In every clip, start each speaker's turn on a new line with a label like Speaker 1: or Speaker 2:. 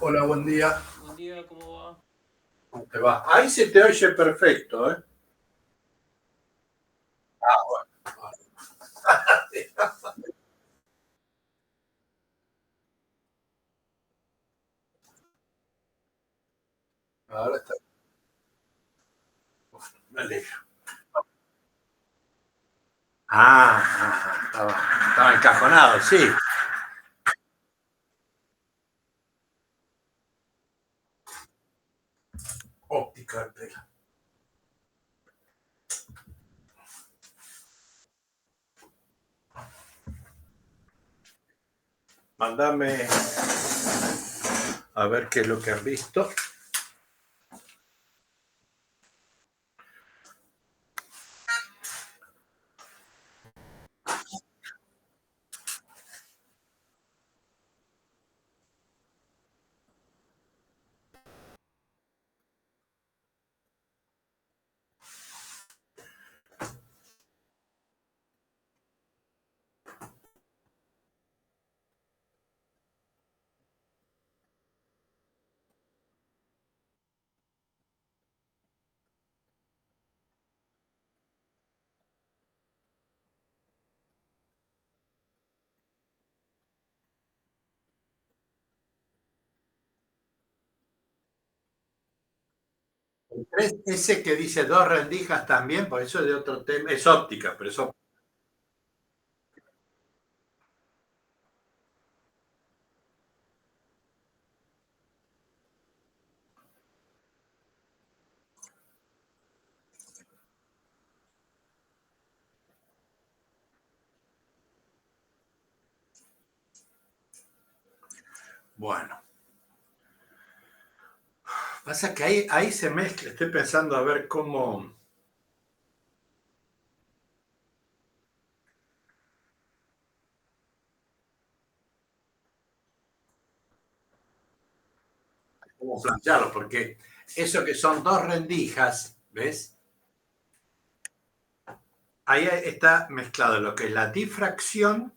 Speaker 1: Hola, buen día.
Speaker 2: Buen día, ¿cómo va?
Speaker 1: ¿Cómo te va? Ahí se te oye perfecto, ¿eh? Ah, bueno. Ahora está. Me alegro. Estaba encajonado, sí. Óptica del pelo. Mándame a ver qué es lo que has visto. Ese que dice dos rendijas también, por eso es de otro tema. Es óptica, pero eso. Bueno. Pasa que ahí se mezcla. Estoy pensando a ver cómo plantearlo, porque eso que son dos rendijas, ¿ves? Ahí está mezclado lo que es la difracción,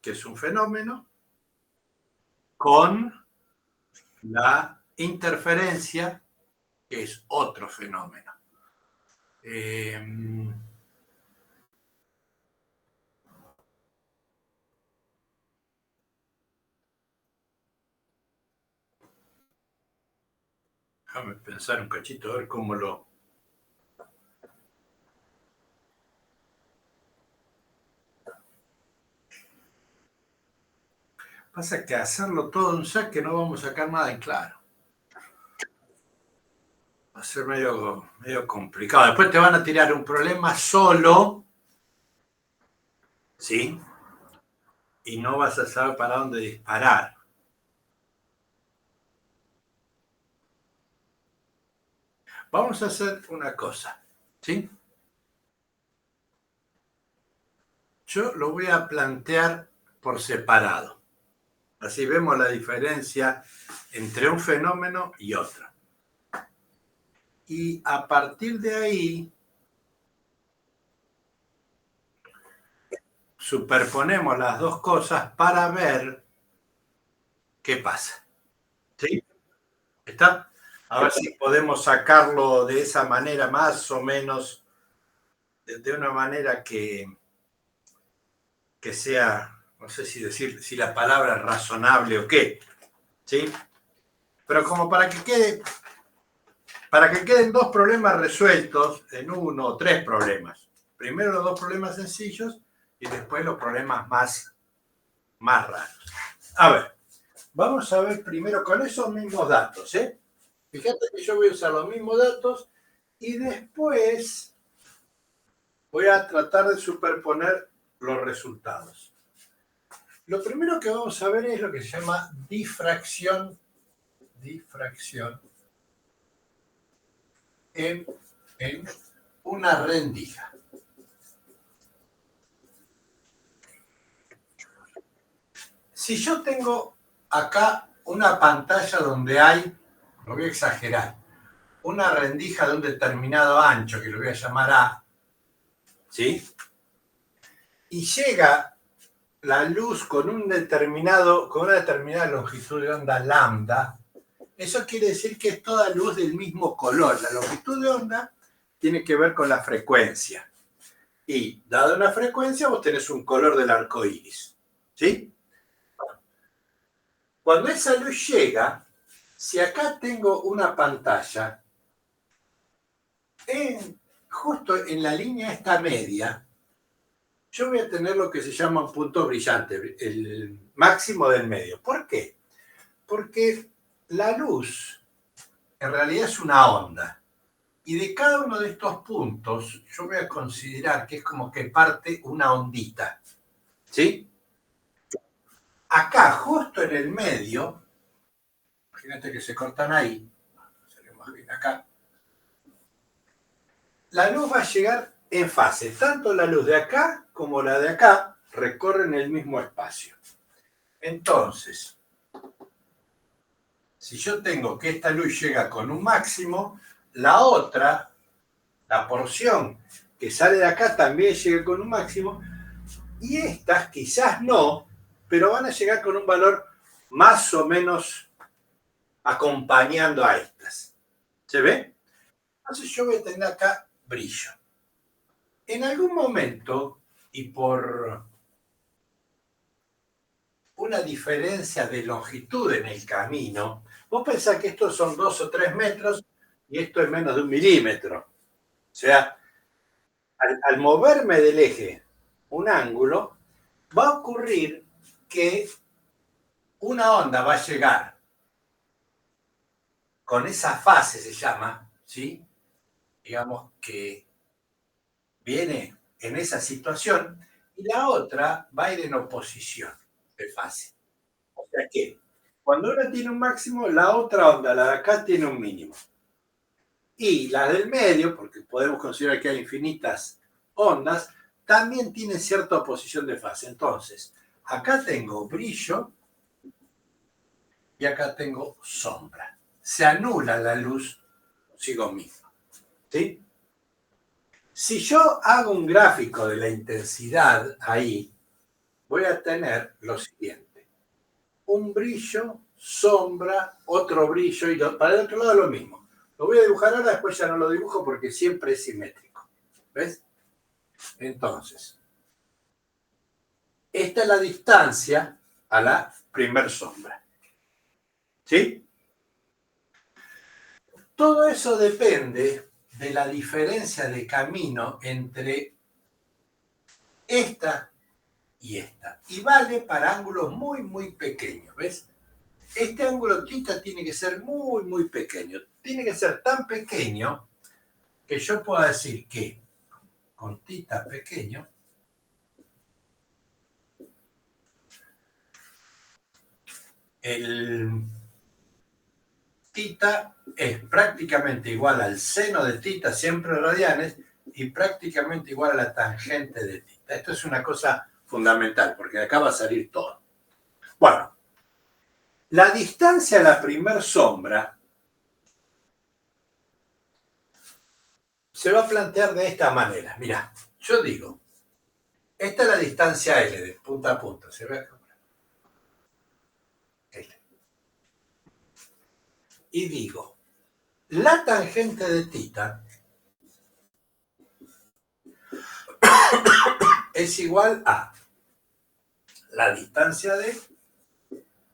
Speaker 1: que es un fenómeno, con la interferencia, que es otro fenómeno. Déjame pensar un cachito, a ver cómo lo. Pasa que hacerlo todo en un saque no vamos a sacar nada en claro. Va a ser medio complicado. Después te van a tirar un problema solo, ¿sí? Y no vas a saber para dónde disparar. Vamos a hacer una cosa, ¿sí? Yo lo voy a plantear por separado. Así vemos la diferencia entre un fenómeno y otro. Y a partir de ahí superponemos las dos cosas para ver qué pasa. ¿Sí? ¿Está? A ver si podemos sacarlo de esa manera, más o menos, de una manera que sea, no sé si decir si la palabra es razonable o qué. ¿Sí? Pero como para que queden dos problemas resueltos en uno o tres problemas. Primero los dos problemas sencillos y después los problemas más raros. A ver, vamos a ver primero con esos mismos datos, ¿eh? Fíjate que yo voy a usar los mismos datos y después voy a tratar de superponer los resultados. Lo primero que vamos a ver es lo que se llama difracción en una rendija. Si yo tengo acá una pantalla donde hay, lo voy a exagerar, una rendija de un determinado ancho, que lo voy a llamar A, ¿sí? Y llega la luz con una determinada longitud de onda lambda, eso quiere decir que es toda luz del mismo color. La longitud de onda tiene que ver con la frecuencia. Y dada una frecuencia, vos tenés un color del arco iris. ¿Sí? Cuando esa luz llega, si acá tengo una pantalla, justo en la línea esta media, yo voy a tener lo que se llama un punto brillante, el máximo del medio. ¿Por qué? Porque la luz en realidad es una onda. Y de cada uno de estos puntos, yo voy a considerar que es como que parte una ondita. ¿Sí? Acá, justo en el medio, imagínate que se cortan ahí, salimos bien acá, la luz va a llegar en fase. Tanto la luz de acá como la de acá recorren el mismo espacio. Entonces, si yo tengo que esta luz llega con un máximo, la otra, la porción que sale de acá también llega con un máximo, y estas quizás no, pero van a llegar con un valor más o menos acompañando a estas. ¿Se ve? Entonces yo voy a tener acá brillo. En algún momento, y por una diferencia de longitud en el camino, vos pensás que estos son 2 o 3 metros y esto es menos de 1 milímetro. O sea, al moverme del eje un ángulo, va a ocurrir que una onda va a llegar con esa fase, se llama, ¿sí? Digamos que viene en esa situación, y la otra va a ir en oposición de fase. O sea que cuando una tiene un máximo, la otra onda, la de acá, tiene un mínimo. Y la del medio, porque podemos considerar que hay infinitas ondas, también tiene cierta oposición de fase. Entonces, acá tengo brillo y acá tengo sombra. Se anula la luz consigo misma. ¿Sí? Si yo hago un gráfico de la intensidad ahí, voy a tener lo siguiente. Un brillo, sombra, otro brillo, y para el otro lado lo mismo. Lo voy a dibujar ahora, después ya no lo dibujo porque siempre es simétrico. ¿Ves? Entonces, esta es la distancia a la primer sombra. ¿Sí? Todo eso depende de la diferencia de camino entre esta y esta. Y vale para ángulos muy, muy pequeños. ¿Ves? Este ángulo θ tiene que ser muy, muy pequeño. Tiene que ser tan pequeño que yo pueda decir que con θ pequeño, el θ es prácticamente igual al seno de θ, siempre radianes, y prácticamente igual a la tangente de θ. Esto es una cosa fundamental, porque de acá va a salir todo. Bueno, la distancia a la primer sombra se va a plantear de esta manera. Mirá, yo digo, esta es la distancia L, de punta a punta. ¿Se ve acá? L. Y digo, la tangente de θ es igual a la distancia D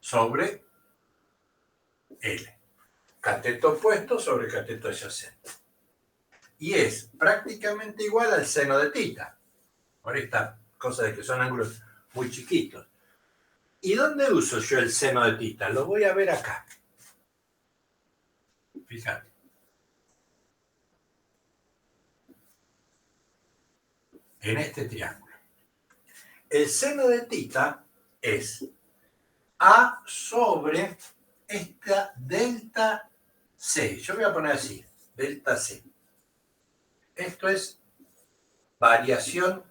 Speaker 1: sobre L. Cateto opuesto sobre cateto adyacente. Y es prácticamente igual al seno de θ. Por esta cosa de que son ángulos muy chiquitos. ¿Y dónde uso yo el seno de θ? Lo voy a ver acá. Fíjate. En este triángulo. El seno de θ es A sobre esta delta C. Yo voy a poner así, delta C. Esto es variación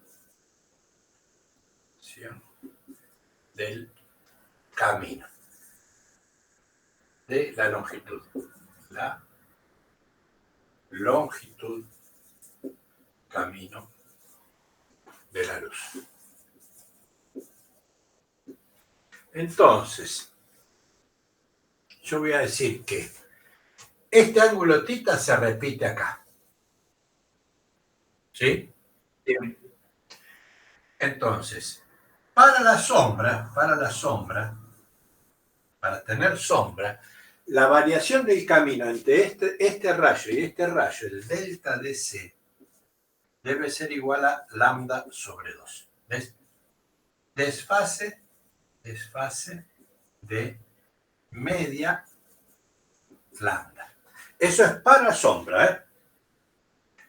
Speaker 1: del camino, de la longitud. La longitud camino de la luz. Entonces, yo voy a decir que este ángulo θ se repite acá. ¿Sí? Entonces, para tener sombra, la variación del camino entre este rayo y este rayo, el delta de C, debe ser igual a lambda sobre 2. ¿Ves? Desfase de media lambda. Eso es para sombra, ¿eh?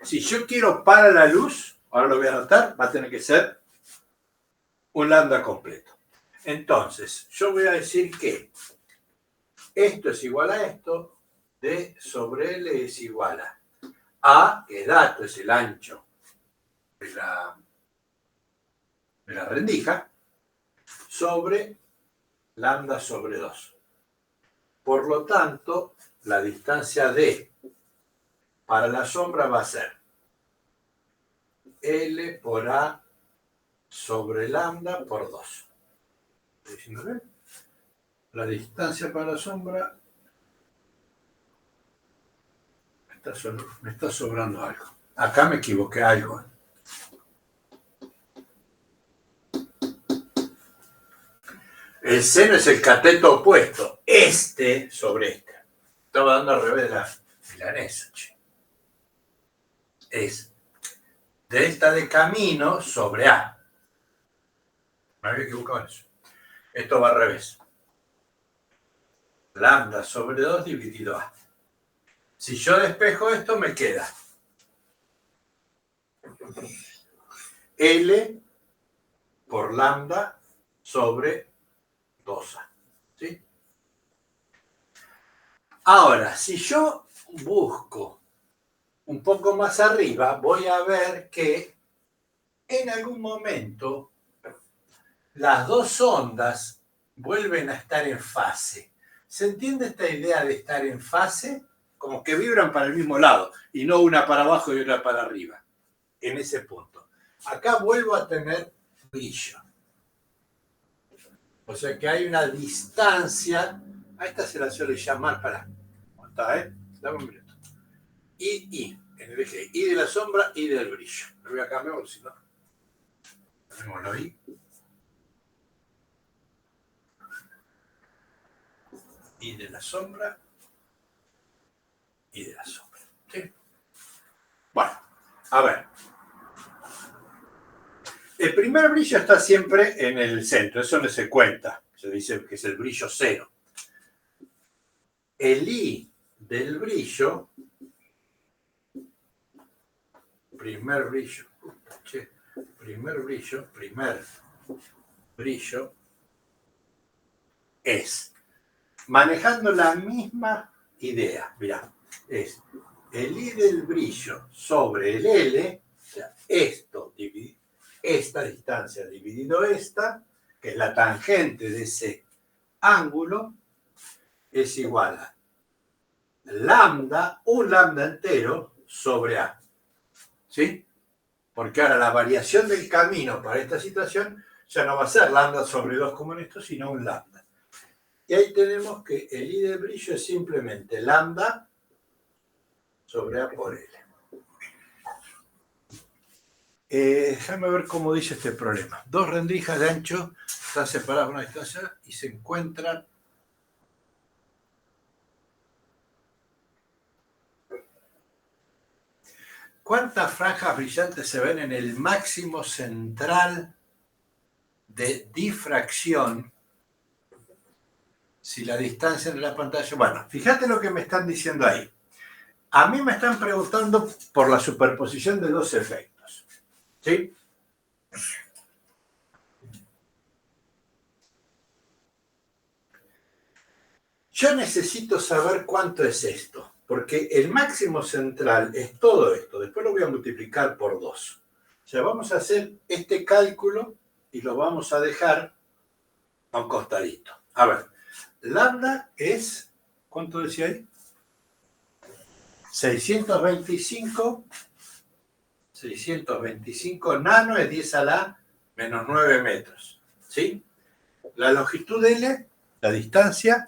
Speaker 1: Si yo quiero para la luz, ahora lo voy a anotar, va a tener que ser un lambda completo. Entonces, yo voy a decir que esto es igual a esto, D sobre L es igual a, que dato es el ancho de la rendija, sobre lambda sobre 2. Por lo tanto, la distancia D para la sombra va a ser L por A sobre lambda por 2. ¿Estoy diciendo bien? La distancia para la sombra me está sobrando algo. Acá me equivoqué algo. El seno es el cateto opuesto. Este sobre este. Estaba dando al revés de la milanesa. Es delta de camino sobre A. Me había equivocado en eso. Esto va al revés. Lambda sobre 2 dividido A. Si yo despejo esto, me queda L por lambda sobre 2A. ¿Sí? Ahora, si yo busco un poco más arriba, voy a ver que en algún momento las dos ondas vuelven a estar en fase. ¿Se entiende esta idea de estar en fase? Como que vibran para el mismo lado y no una para abajo y otra para arriba. En ese punto. Acá vuelvo a tener brillo. O sea que hay una distancia. A esta se la suele llamar para. ¿Cómo está, Dame un minuto. I. En el eje I de la sombra, I del brillo. Lo voy a cambiar porque si no. Tenemos la I. I de la sombra. I de la sombra. ¿Sí? Bueno, a ver. El primer brillo está siempre en el centro, eso no se cuenta. Se dice que es el brillo cero. El I del brillo, primer brillo, es, manejando la misma idea, mirá, es el I del brillo sobre el L, o sea, esta distancia dividido esta, que es la tangente de ese ángulo, es igual a lambda, un lambda entero sobre A. ¿Sí? Porque ahora la variación del camino para esta situación ya no va a ser lambda sobre 2 como en esto, sino un lambda. Y ahí tenemos que el I del brillo es simplemente lambda sobre A por L. Déjame ver cómo dice este problema. Dos rendijas de ancho están separadas por una distancia y se encuentran. ¿Cuántas franjas brillantes se ven en el máximo central de difracción si la distancia entre la pantalla... Bueno, fíjate lo que me están diciendo ahí. A mí me están preguntando por la superposición de dos efectos. ¿Sí? Yo necesito saber cuánto es esto, porque el máximo central es todo esto. Después lo voy a multiplicar por 2. O sea, vamos a hacer este cálculo y lo vamos a dejar a un costadito. A ver, lambda es, ¿cuánto decía ahí? 625 nano es 10 a la menos 9 metros. ¿Sí? la longitud L, la distancia,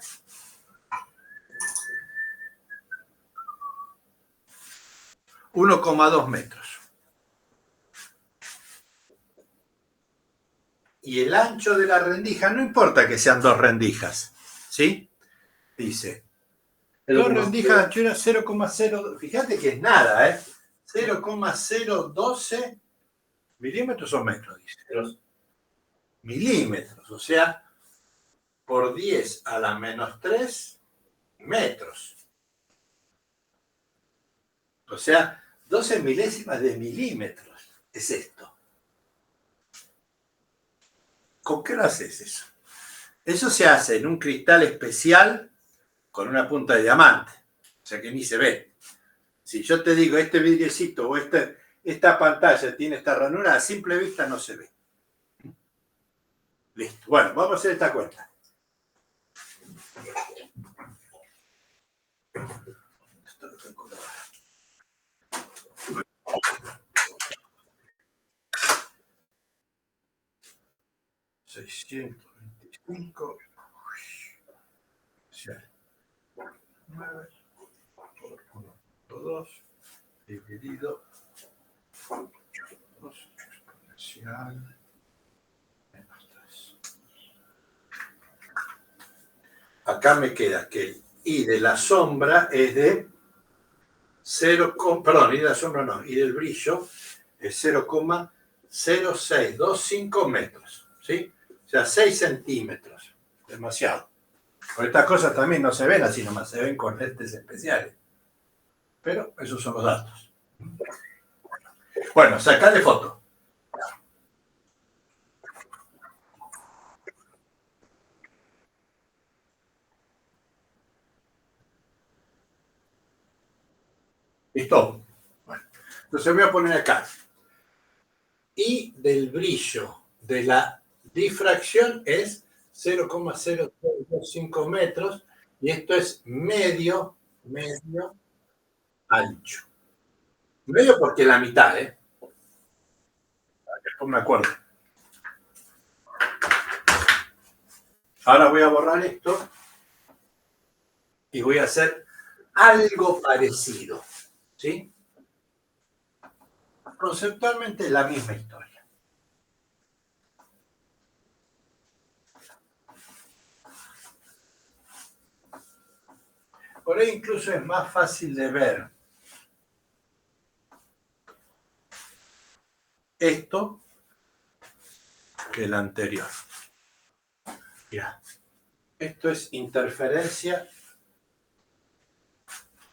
Speaker 1: $1,2 metros. Y el ancho de la rendija, no importa que sean 2 rendijas, ¿sí? Dice, 2 rendijas de anchura 0,0, fíjate que es nada, ¿eh? 0,012 milímetros o metros, dice. Milímetros, o sea, por 10 a la menos 3 metros. O sea, 12 milésimas de milímetros es esto. ¿Con qué lo haces eso? Eso se hace en un cristal especial con una punta de diamante, o sea que ni se ve. Si yo te digo este vidriecito o esta pantalla tiene esta ranura, a simple vista no se ve. Listo. Bueno, vamos a hacer esta cuenta. $625 9 por 1.2 dividido 2 exponencial menos 3. Acá me queda que el I de la sombra es de 0, perdón, I de la sombra no, I del brillo es 0,0625 metros, ¿sí? O sea, 6 centímetros. Demasiado. Por estas cosas también no se ven así nomás, se ven con lentes especiales. Pero esos son los datos. Bueno, sacale foto. ¿Listo? Bueno, entonces voy a poner acá. Y del brillo de la difracción es 0,0325 metros y esto es medio ancho. Medio porque la mitad, ¿eh? Después me acuerdo. Ahora voy a borrar esto y voy a hacer algo parecido, ¿sí? Conceptualmente la misma historia. Por ahí incluso es más fácil de ver esto que el anterior. Mira, esto es interferencia.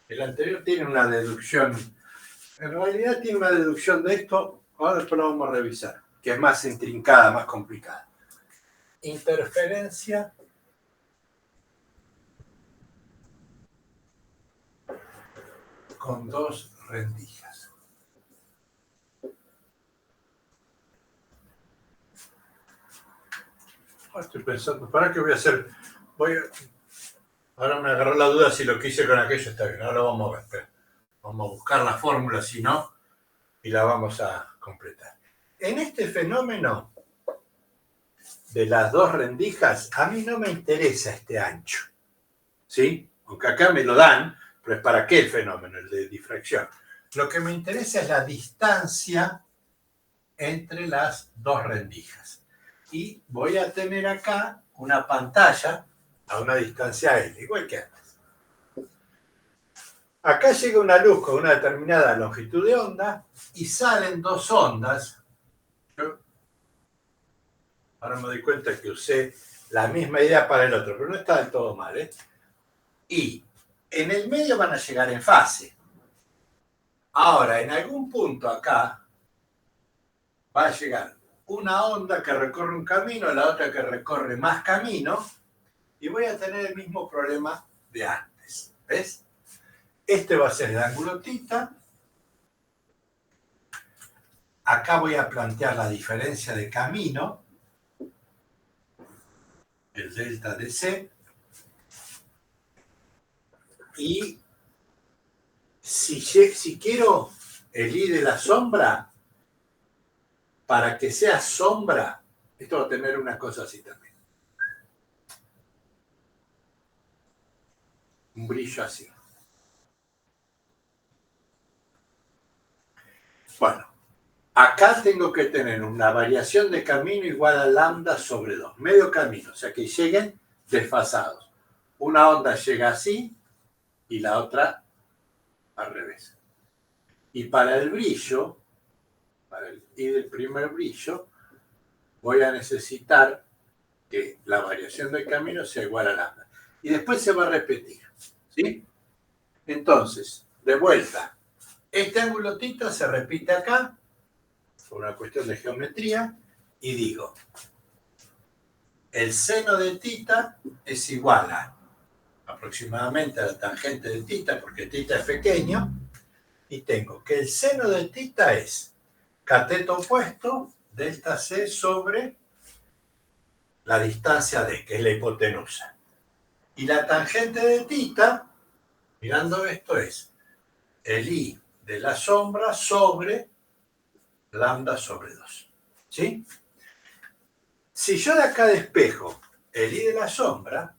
Speaker 1: El anterior tiene una deducción. En realidad tiene una deducción de esto. Ahora después lo vamos a revisar, que es más intrincada, más complicada. Interferencia con 2 rendijas. Ahora estoy pensando, ¿para qué voy a hacer? Ahora me agarró la duda si lo que hice con aquello está bien. Ahora lo vamos a ver. Pero vamos a buscar la fórmula, si no, y la vamos a completar. En este fenómeno de las 2 rendijas, a mí no me interesa este ancho, ¿sí? Aunque acá me lo dan, pero es para qué el fenómeno, el de difracción. Lo que me interesa es la distancia entre las 2 rendijas. Y voy a tener acá una pantalla a una distancia L, igual que antes. Acá llega una luz con una determinada longitud de onda y salen 2 ondas. Ahora me doy cuenta que usé la misma idea para el otro, pero no está del todo mal, ¿eh? Y en el medio van a llegar en fase. Ahora, en algún punto acá va a llegar una onda que recorre un camino, la otra que recorre más camino, y voy a tener el mismo problema de antes. ¿Ves? Este va a ser el ángulo θ. Acá voy a plantear la diferencia de camino, el delta de C, y si quiero el I de la sombra, para que sea sombra, esto va a tener una cosa así también. un brillo así. Bueno, acá tengo que tener una variación de camino igual a lambda sobre 2, medio camino, o sea que lleguen desfasados. Una onda llega así y la otra al revés. Y para el brillo, para el I del primer brillo, voy a necesitar que la variación del camino sea igual a lambda. Y después se va a repetir, ¿sí? Entonces, de vuelta, este ángulo θ se repite acá, por una cuestión de geometría, y digo, el seno de θ es igual a aproximadamente a la tangente de θ, porque θ es pequeño, y tengo que el seno de θ es cateto opuesto, delta c sobre la distancia d, que es la hipotenusa. Y la tangente de θ, mirando esto, es el I de la sombra sobre lambda sobre 2. ¿Sí? Si yo de acá despejo el I de la sombra,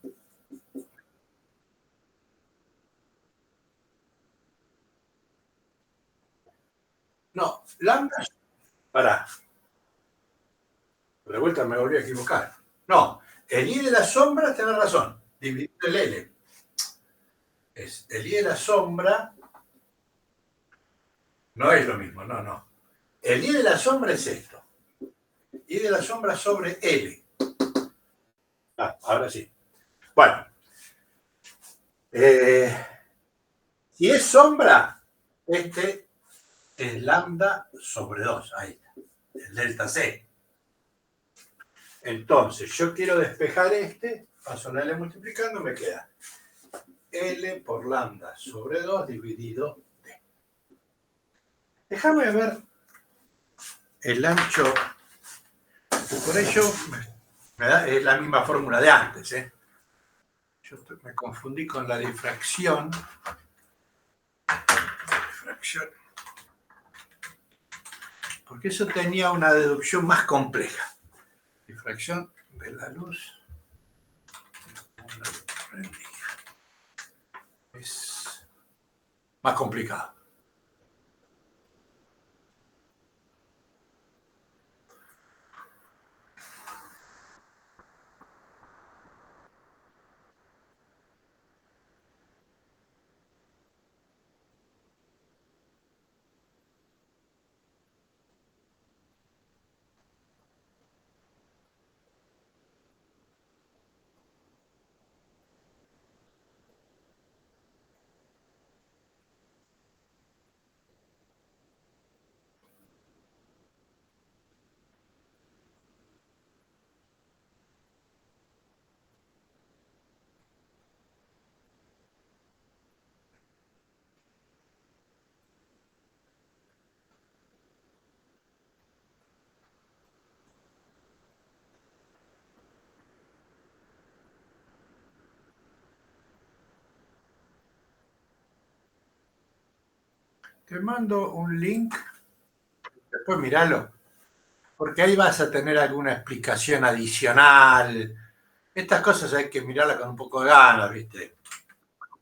Speaker 1: no, lambda, pará, de vuelta me volví a equivocar. No, el I de la sombra, tenés razón, dividido el L. Es el I de la sombra, no es lo mismo, no. El I de la sombra es esto. I de la sombra sobre L. Ah, ahora sí. Bueno, si es sombra, este es lambda sobre 2, ahí está, el delta C. Entonces, yo quiero despejar este, paso la L multiplicando, me queda L por lambda sobre 2 dividido D. Déjame ver el ancho, por ello es la misma fórmula de antes. Yo me confundí con la difracción. Porque eso tenía una deducción más compleja. Difracción de la luz. Es más complicado. Te mando un link, después míralo, porque ahí vas a tener alguna explicación adicional. Estas cosas hay que mirarlas con un poco de ganas, ¿viste?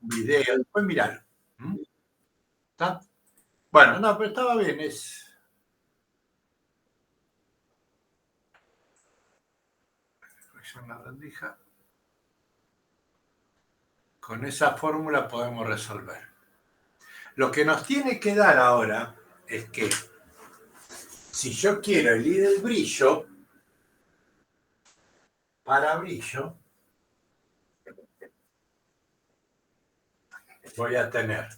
Speaker 1: Un video, después míralo. ¿Mm? ¿Está? Bueno, no, pero estaba bien, es... la rendija. Con esa fórmula podemos resolver. Lo que nos tiene que dar ahora es que si yo quiero el I del brillo, para brillo, voy a tener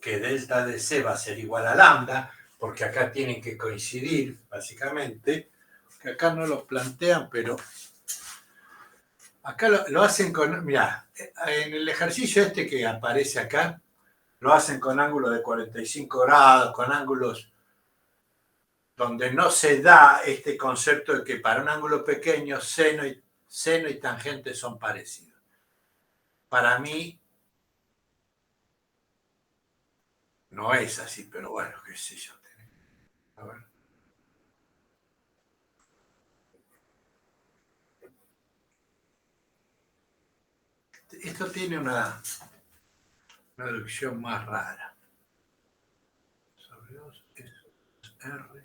Speaker 1: que delta de C va a ser igual a lambda, porque acá tienen que coincidir, básicamente, que acá no lo plantean, pero acá lo hacen con, mirá, en el ejercicio este que aparece acá, lo hacen con ángulos de 45 grados, con ángulos donde no se da este concepto de que para un ángulo pequeño seno y tangente son parecidos. Para mí no es así, pero bueno, qué sé yo. A ver. Esto tiene una deducción más rara. Sobre 2 es R.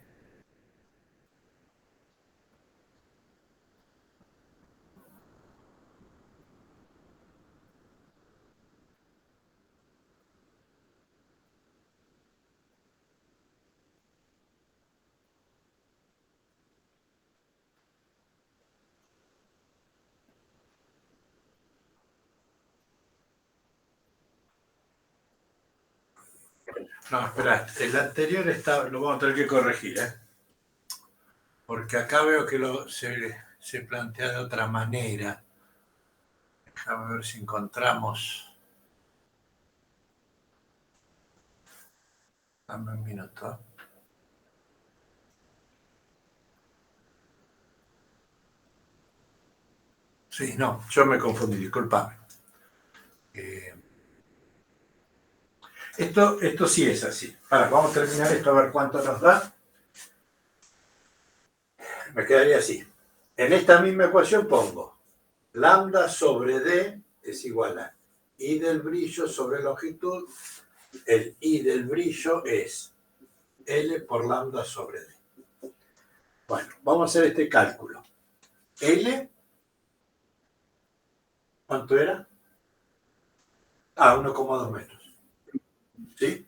Speaker 1: No, espera, el anterior lo vamos a tener que corregir, ¿eh? Porque acá veo que se plantea de otra manera. Déjame ver si encontramos. Dame un minuto. Sí, no, yo me confundí, disculpame. Esto sí es así. Ahora, vamos a terminar esto a ver cuánto nos da. Me quedaría así. En esta misma ecuación pongo lambda sobre D es igual a I del brillo sobre longitud. El I del brillo es L por lambda sobre D. Bueno, vamos a hacer este cálculo. L, ¿cuánto era? 1,2 metros. ¿Sí?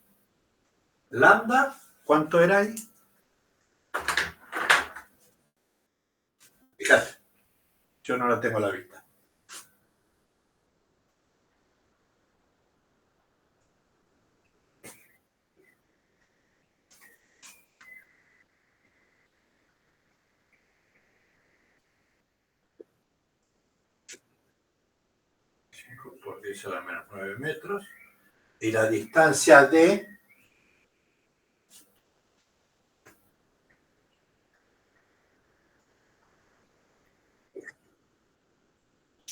Speaker 1: Lambda, ¿cuánto era ahí? Fíjate, yo no la tengo a la vista. Por 10 a la menos 9 metros. Y la distancia D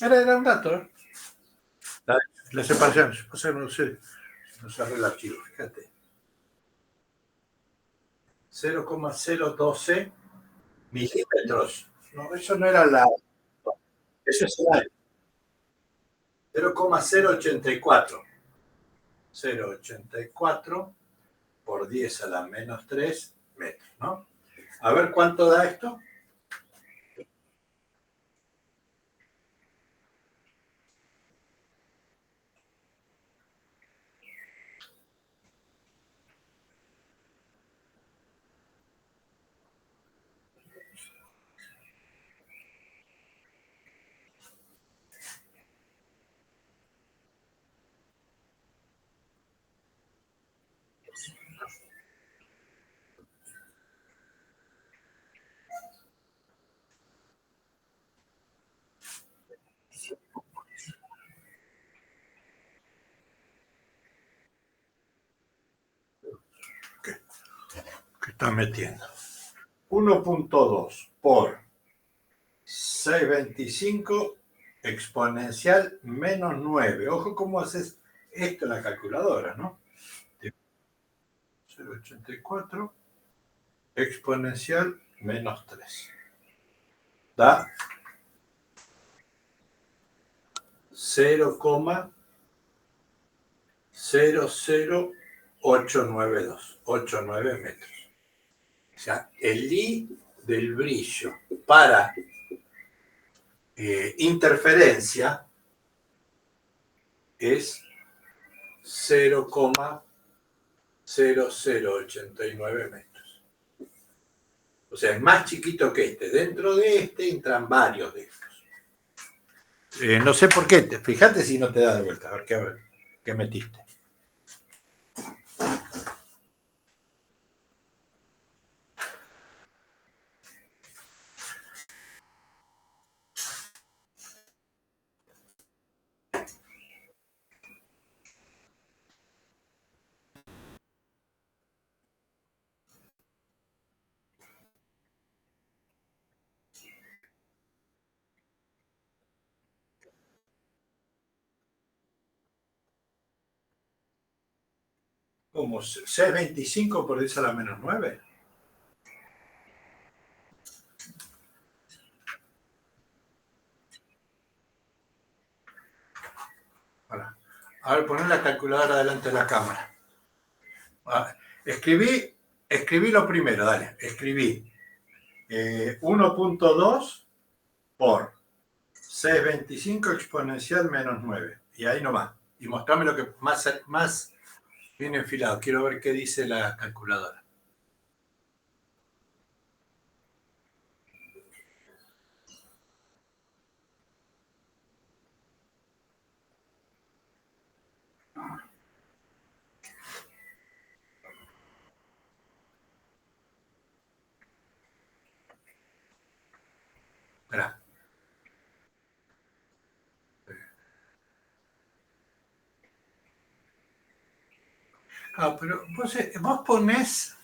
Speaker 1: era un dato, ¿eh? La separación, no sé el archivo, fíjate. 0,012 milímetros. No, eso no era eso es el aire. 0,084. 0,84 por 10 a la menos 3 metros, ¿no? A ver cuánto da esto. ¿Qué está metiendo? 1,2 por 625 exponencial menos 9. Ojo cómo haces esto en la calculadora, ¿no? 0,84 exponencial menos 3. Da 0,00892, metros. O sea, el I del brillo para interferencia es 0,0089 metros. O sea, es más chiquito que este. Dentro de este entran varios de estos. No sé por qué. Fíjate si no te da de vuelta. A ver qué metiste. Como 625 por 10 a la menos 9. A ver, poner la calculadora delante de la cámara. Escribí lo primero, dale. Escribí 1.2 por 625 exponencial menos 9. Y ahí nomás. Y mostrame lo que más bien enfilado. Quiero ver qué dice la calculadora. Espera. Ah, pero vos ponés.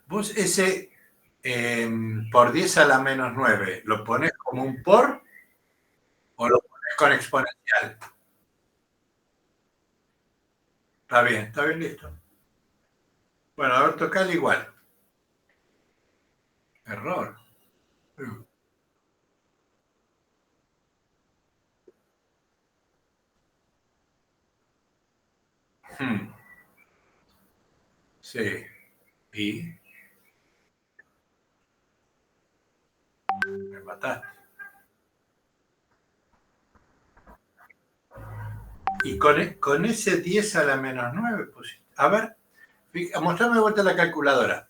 Speaker 1: Vos ese por 10 a la menos 9, ¿lo ponés como un por o lo ponés con exponencial? Está bien, listo. Bueno, a ver, tocale igual. Error. Hmm, sí. Y me mataste. Y con ese 10 a la menos 9, pues. A ver, mostrame de vuelta la calculadora.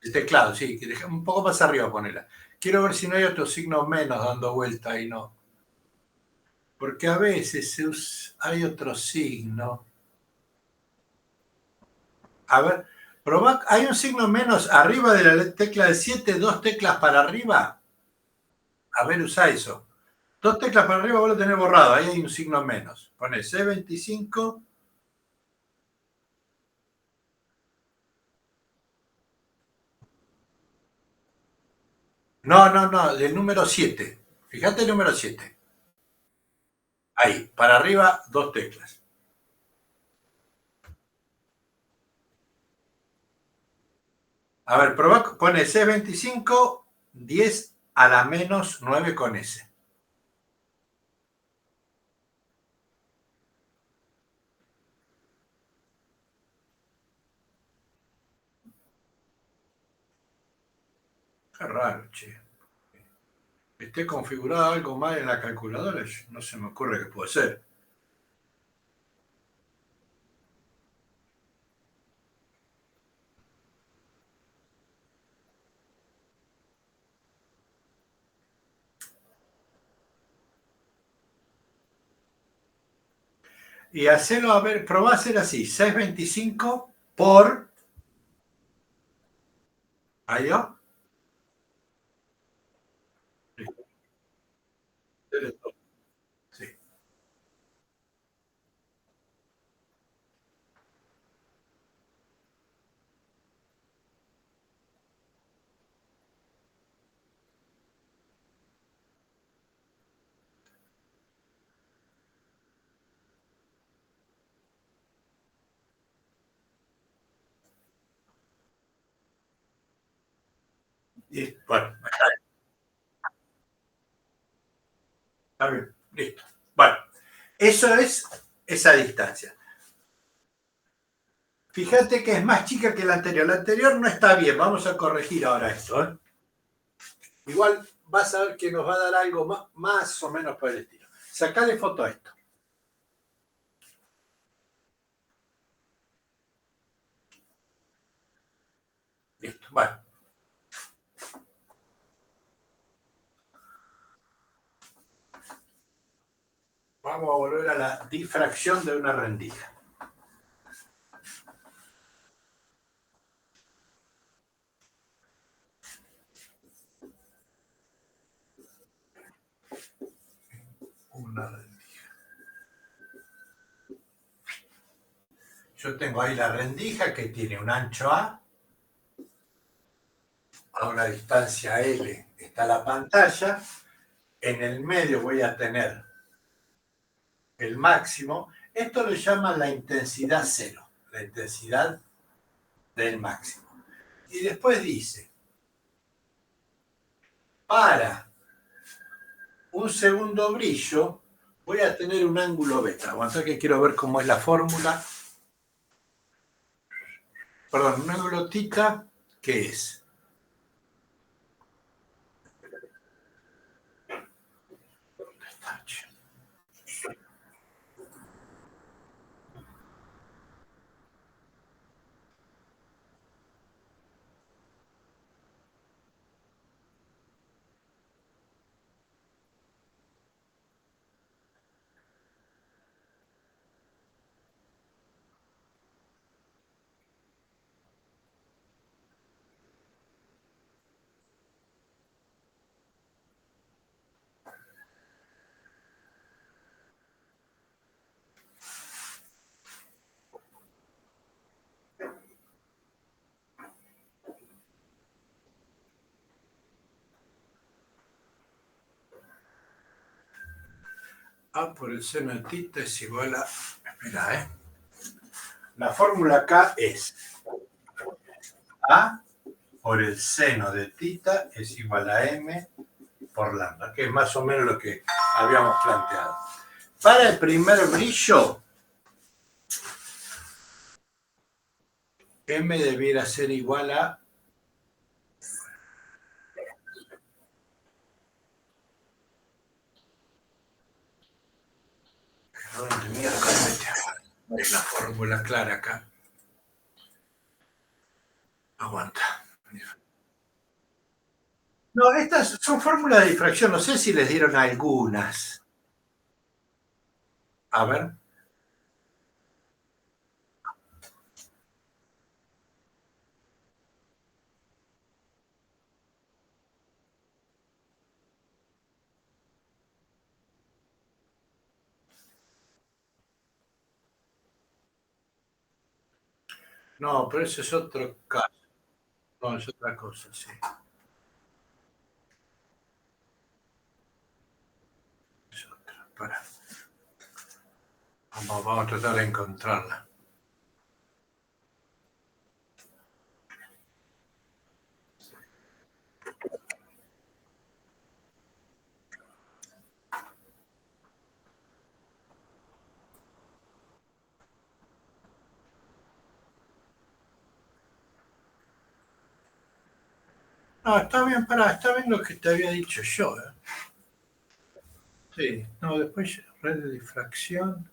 Speaker 1: El teclado, sí, que deja un poco más arriba ponerla. Quiero ver si no hay otro signo menos dando vuelta y no. Porque a veces hay otro signo. A ver, probá, hay un signo menos arriba de la tecla de 7, dos teclas para arriba. A ver, usa eso. Dos teclas para arriba vos lo tenés borrado, ahí hay un signo menos. Poné C25. No, no, no, del número 7. Fíjate el número 7. Ahí, para arriba, dos teclas. A ver, probá, pone C25, 10 a la menos 9 con S. Qué raro, che. Esté configurado algo mal en la calculadora, no se me ocurre que puede ser. Y hacerlo, a ver, probá a hacer así, 625 por, ahí va, sí. Y, bueno, está bien, listo. Bueno, eso es esa distancia. Fíjate que es más chica que la anterior. La anterior no está bien, vamos a corregir ahora esto. ¿Eh? Igual vas a ver que nos va a dar algo más o menos por el estilo. Sacale foto a esto. Listo, bueno. Vamos a volver a la difracción de una rendija. Una rendija. Yo tengo ahí la rendija que tiene un ancho a una distancia L está la pantalla. En el medio voy a tener el máximo. Esto lo llaman la intensidad cero, la intensidad del máximo. Y después dice, para un segundo brillo, voy a tener un ángulo beta. Aguanta que quiero ver cómo es la fórmula. Perdón, un ángulo tita, ¿qué es? ¿Dónde está, che? A por el seno de tita es igual a... Espera, ¿eh? La fórmula acá es A por el seno de tita es igual a M por lambda, que es más o menos lo que habíamos planteado. Para el primer brillo, M debiera ser igual a... ¿Dónde mierda no hay una fórmula clara acá? Aguanta. No, estas son fórmulas de difracción. No sé si les dieron algunas. A ver. No, pero eso es otro caso. No, es otra cosa, sí. Es otra. Para. Vamos a tratar de encontrarla. No, está bien, pará, está bien lo que te había dicho yo. Sí, no, después red de difracción.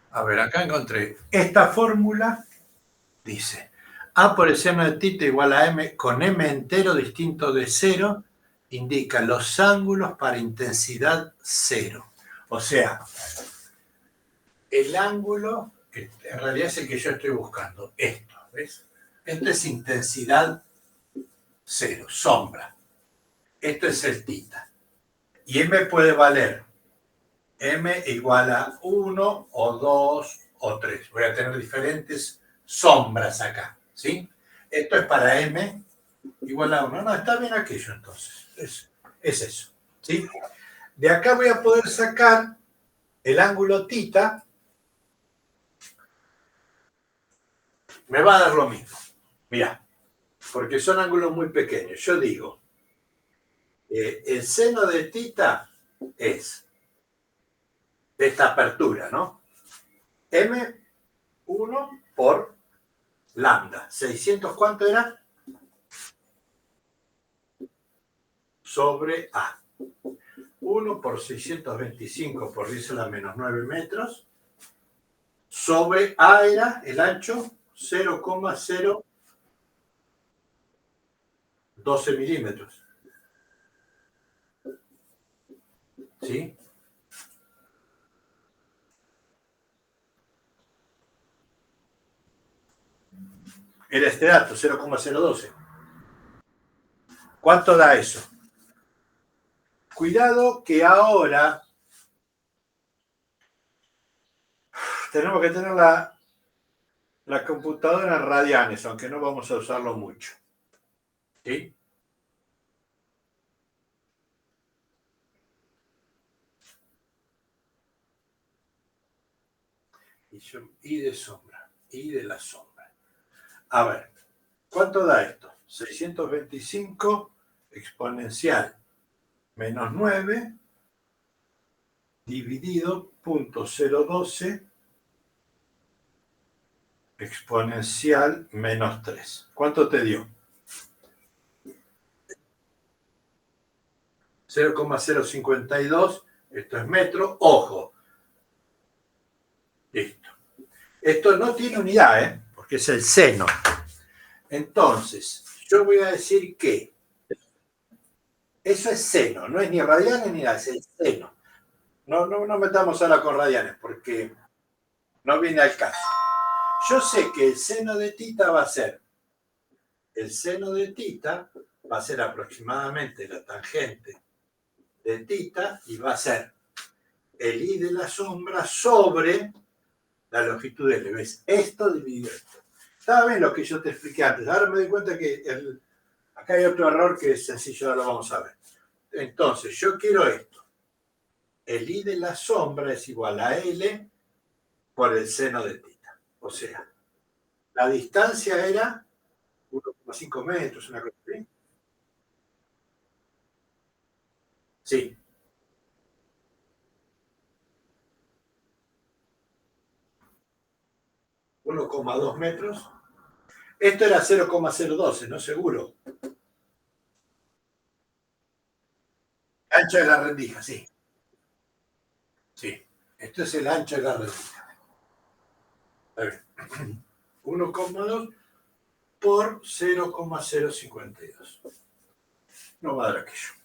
Speaker 1: A ver, acá encontré. Esta fórmula dice A por el seno de tita igual a M con M entero distinto de cero, indica los ángulos para intensidad cero. O sea, el ángulo, que en realidad es el que yo estoy buscando, esto, ¿ves? Esto es intensidad cero, sombra. Esto es el tita. Y M puede valer M igual a 1 o 2 o 3. Voy a tener diferentes sombras acá, ¿sí? Esto es para M igual a 1. No, está bien aquello entonces. Es eso, ¿sí? De acá voy a poder sacar el ángulo tita. Me va a dar lo mismo. Mirá, porque son ángulos muy pequeños. Yo digo, el seno de tita es esta apertura, ¿no? M1 por lambda. ¿600 cuánto era? Sobre A. 1 por 625 por 10 a la menos 9 metros. Sobre A era el ancho 0,012 milímetros. ¿Sí? Era este dato, 0,012. ¿Cuánto da eso? Cuidado que ahora tenemos que tener la computadora en radianes, aunque no vamos a usarlo mucho. ¿Sí? Y de sombra, y de la sombra. A ver, ¿cuánto da esto? 625 exponencial menos 9 dividido 0.012 exponencial menos 3. ¿Cuánto te dio? 0,052. Esto es metro. Ojo. Listo. Esto no tiene unidad, ¿eh? Porque es el seno. Entonces, yo voy a decir que eso es seno, no es ni radianes ni nada, es el seno. No metamos ahora con radianes porque no viene al caso. Yo sé que el seno de tita va a ser, aproximadamente la tangente de tita y va a ser el i de la sombra sobre la longitud L. ¿Ves? Esto dividido esto. Estaba bien lo que yo te expliqué antes. Ahora me doy cuenta que acá hay otro error que es sencillo, ahora lo vamos a ver. Entonces, yo quiero esto. El i de la sombra es igual a L por el seno de tita. O sea, la distancia era 1,5 metros, una cosa así. Sí. 1,2 metros. Esto era 0,012, ¿no? Seguro. Ancho de la rendija, sí. Sí. Esto es el ancho de la rendija. A ver. 1,2 por 0,052. No va a dar aquello.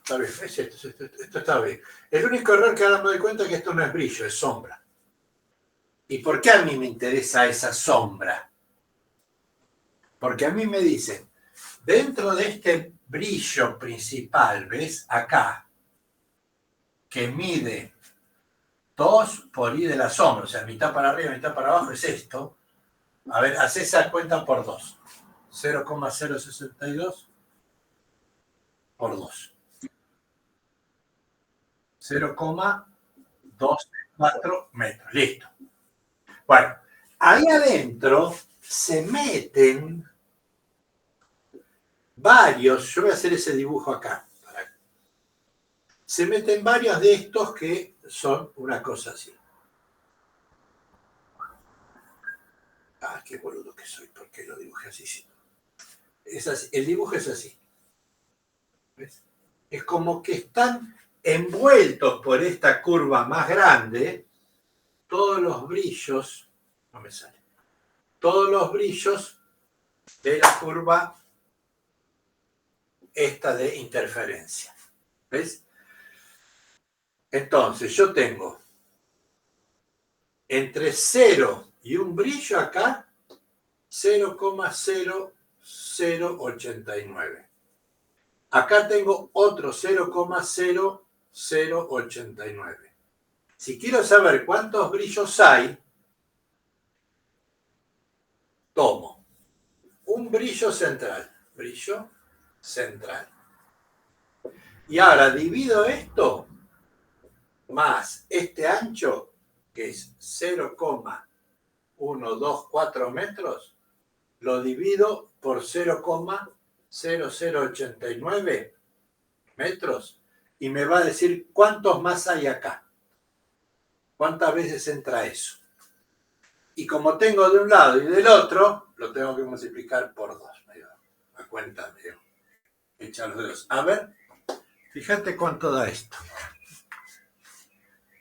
Speaker 1: Está bien, es esto está bien. El único error que ahora me doy cuenta es que esto no es brillo, es sombra. ¿Y por qué a mí me interesa esa sombra? Porque a mí me dicen, dentro de este brillo principal, ¿ves? Acá, que mide 2 por i de la sombra, o sea, mitad para arriba, mitad para abajo, es esto. A ver, haz esa cuenta por 2. 0,062 por 2. 0,24 metros. Listo. Bueno, ahí adentro se meten varios, yo voy a hacer ese dibujo acá. Se meten varios de estos que son una cosa así. Ah, qué boludo que soy, ¿por qué lo dibujé así? Es así. El dibujo es así. ¿Ves? Es como que están envueltos por esta curva más grande todos los brillos, no me sale, todos los brillos de la curva esta de interferencia. ¿Ves? Entonces yo tengo entre 0 y un brillo acá 0,0089. Acá tengo otro 0,0089. Si quiero saber cuántos brillos hay, tomo un brillo central. Brillo central. Y ahora divido esto más este ancho, que es 0,124 metros, lo divido por 0,0089 metros y me va a decir cuántos más hay acá. ¿Cuántas veces entra eso? Y como tengo de un lado y del otro, lo tengo que multiplicar por 2. A cuenta de echar los dedos. A ver, fíjate cuánto da esto.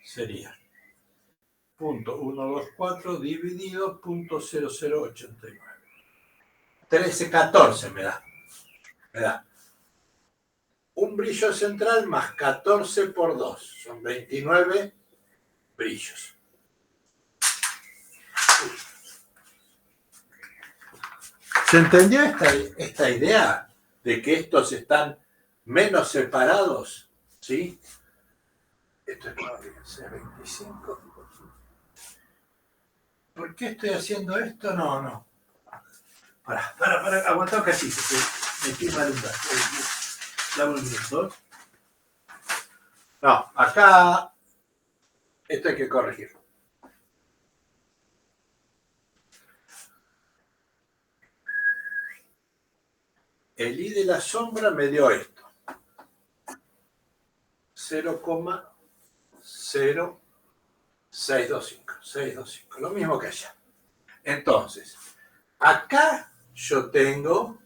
Speaker 1: Sería 0,124 dividido 0,0089. 1314 me da. Me da un brillo central más 14 por 2. Son 29 brillos. ¿Se entendió esta idea de que estos están menos separados, ¿sí? Esto es 25. ¿Por qué estoy haciendo esto? No. Para, aguantá un cachito. Me metí mal un brazo. Dame un minuto. No, acá esto hay que corregirlo. El I de la sombra me dio esto. 0,0625. Lo mismo que allá. Entonces, acá yo tengo,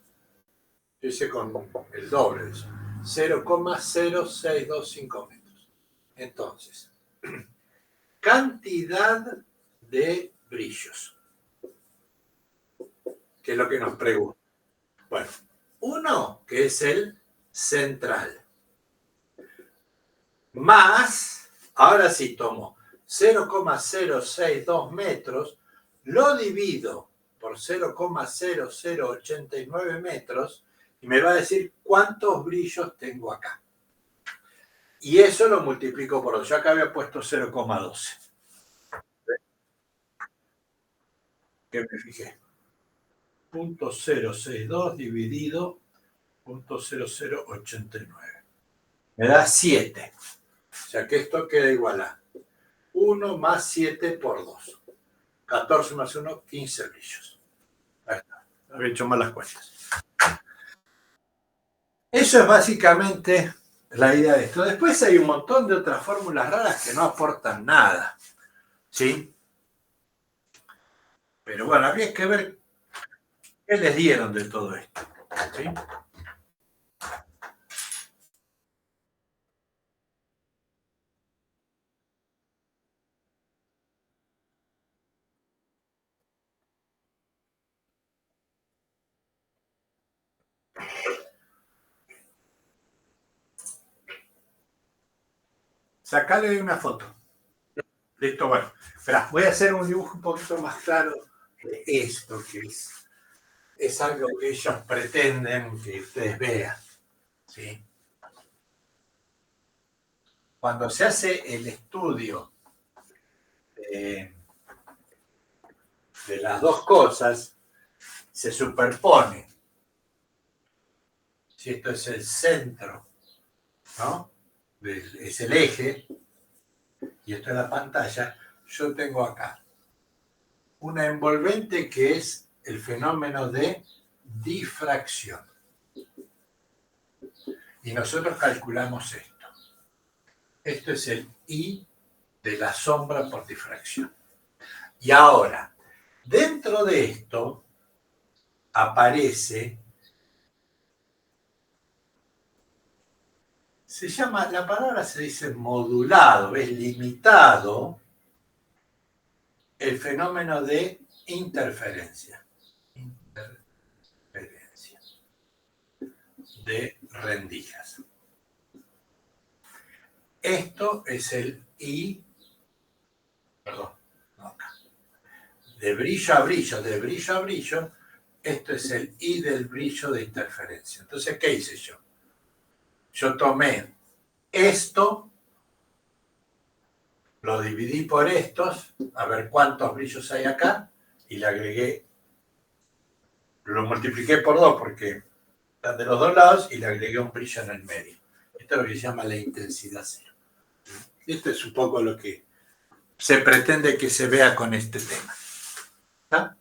Speaker 1: yo hice con el doble de eso, 0,0625 metros. Entonces, cantidad de brillos, que es lo que nos pregunta. Bueno, uno que es el central, más, ahora sí tomo 0,062 metros, lo divido por 0,0089 metros y me va a decir cuántos brillos tengo acá. Y eso lo multiplico por 2. Yo acá había puesto 0,12. Que me fijé. 0,062 dividido 0,0089. Me da 7. O sea que esto queda igual a 1 más 7 por 2. 14 más 1, 15 brillos. Ahí está. Había hecho mal las cuentas. Eso es básicamente la idea de esto. Después hay un montón de otras fórmulas raras que no aportan nada. ¿Sí? Pero bueno, habría que ver qué les dieron de todo esto. ¿Sí? Sacale una foto. Listo, bueno. Espera, voy a hacer un dibujo un poquito más claro de esto, que es algo que ellos pretenden que ustedes vean. ¿Sí? Cuando se hace el estudio de las dos cosas, se superpone. Si esto es el centro, ¿no? Es el eje, y esto es la pantalla, yo tengo acá una envolvente que es el fenómeno de difracción. Y nosotros calculamos esto. Esto es el I de la sombra por difracción. Y ahora, dentro de esto aparece, se llama, la palabra se dice modulado, es limitado el fenómeno de interferencia. Interferencia de rendijas. Esto es el I, perdón, no acá, de brillo a brillo, de brillo a brillo, esto es el I del brillo de interferencia. Entonces, ¿qué hice yo? Yo tomé esto, lo dividí por estos, a ver cuántos brillos hay acá, y le agregué, lo multipliqué por 2 porque están de los dos lados, y le agregué un brillo en el medio. Esto es lo que se llama la intensidad cero. Esto es un poco lo que se pretende que se vea con este tema. ¿Está?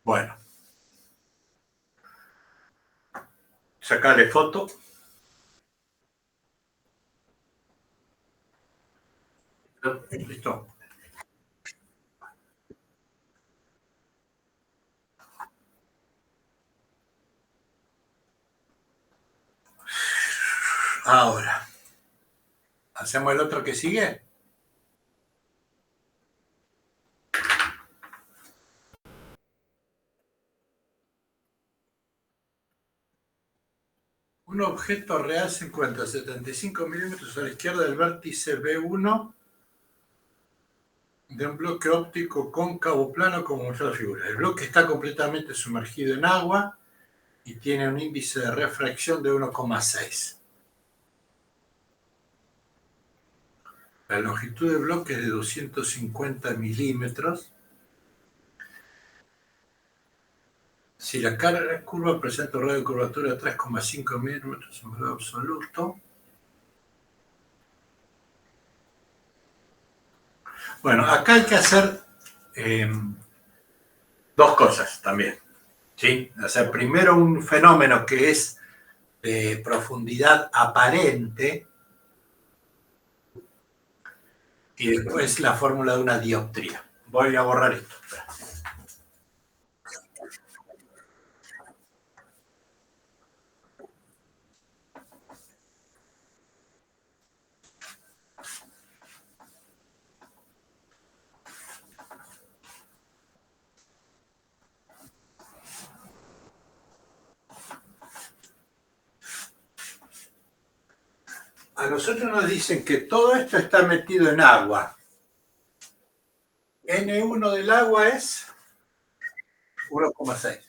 Speaker 1: Bueno. Sacarle foto. Listo. Ahora, ¿hacemos el otro que sigue? Un objeto real se encuentra a 75 milímetros a la izquierda del vértice B1 de un bloque óptico cóncavo plano como muestra la figura. El bloque está completamente sumergido en agua y tiene un índice de refracción de 1,6. La longitud de bloque es de 250 milímetros. Si la curva presenta un radio de curvatura de 3,5 milímetros en valor absoluto. Bueno, acá hay que hacer dos cosas también. ¿Sí? O sea, primero un fenómeno que es de profundidad aparente y después la fórmula de una dioptría. Voy a borrar esto. A nosotros nos dicen que todo esto está metido en agua. N1 del agua es 1,6.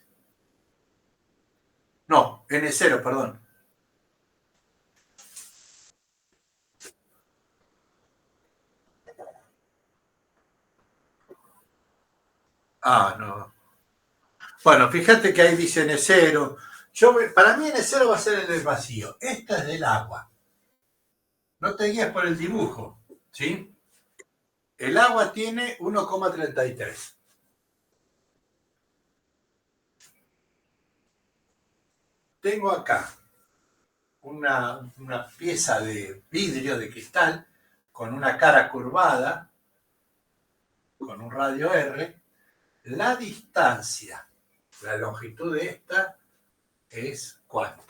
Speaker 1: No, N0, perdón. Ah, no. Bueno, fíjate que ahí dice N0. Para mí N0 va a ser el del vacío. Esta es del agua. No te guíes por el dibujo, ¿sí? El agua tiene 1,33. Tengo acá una pieza de vidrio, de cristal, con una cara curvada, con un radio R. La distancia, la longitud de esta es ¿cuánto?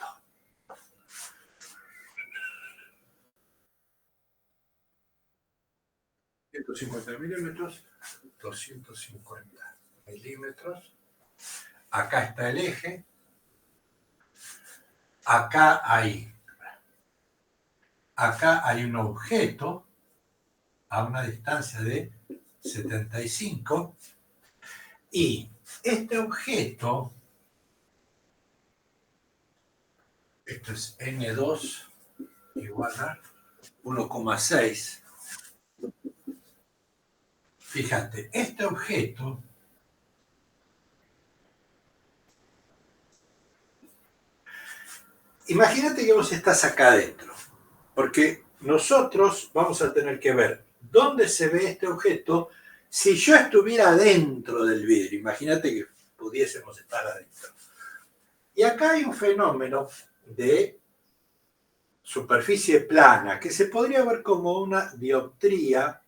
Speaker 1: 150 milímetros, 250 milímetros. Acá está el eje. Acá hay un objeto a una distancia de 75 y este objeto, esto es N2 igual a 1,6. Fíjate, este objeto imagínate que vos estás acá adentro, porque nosotros vamos a tener que ver dónde se ve este objeto si yo estuviera dentro del vidrio. Imagínate que pudiésemos estar adentro. Y acá hay un fenómeno de superficie plana que se podría ver como una dioptría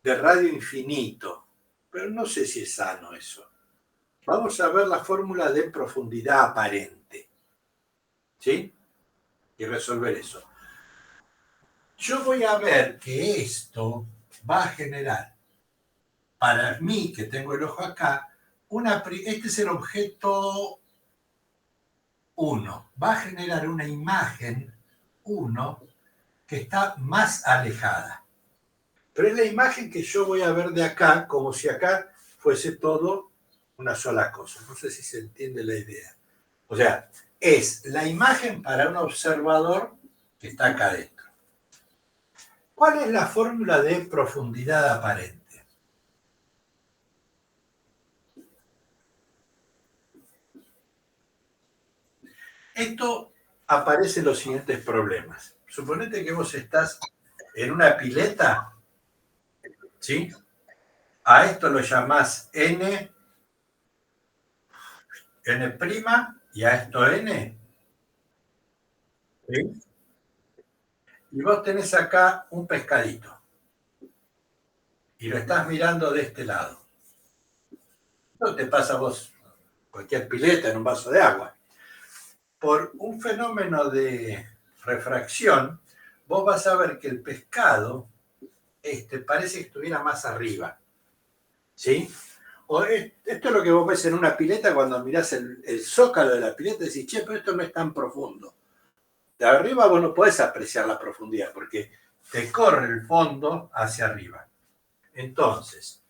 Speaker 1: de radio infinito, pero no sé si es sano eso. Vamos a ver la fórmula de profundidad aparente, ¿sí? Y resolver eso. Yo voy a ver que esto va a generar, para mí, que tengo el ojo acá, este es el objeto 1. Va a generar una imagen 1 que está más alejada. Pero es la imagen que yo voy a ver de acá, como si acá fuese todo una sola cosa. No sé si se entiende la idea. O sea, es la imagen para un observador que está acá adentro. ¿Cuál es la fórmula de profundidad aparente? Esto aparece en los siguientes problemas. Suponete que vos estás en una pileta, ¿sí? A esto lo llamás N', y a esto N. ¿Sí? Y vos tenés acá un pescadito. Y lo estás mirando de este lado. No te pasa a vos cualquier pileta en un vaso de agua. Por un fenómeno de refracción, vos vas a ver que el pescado parece que estuviera más arriba. ¿Sí? Esto es lo que vos ves en una pileta cuando mirás el zócalo de la pileta y decís, che, pero esto no es tan profundo. De arriba vos no podés apreciar la profundidad porque te corre el fondo hacia arriba. Entonces,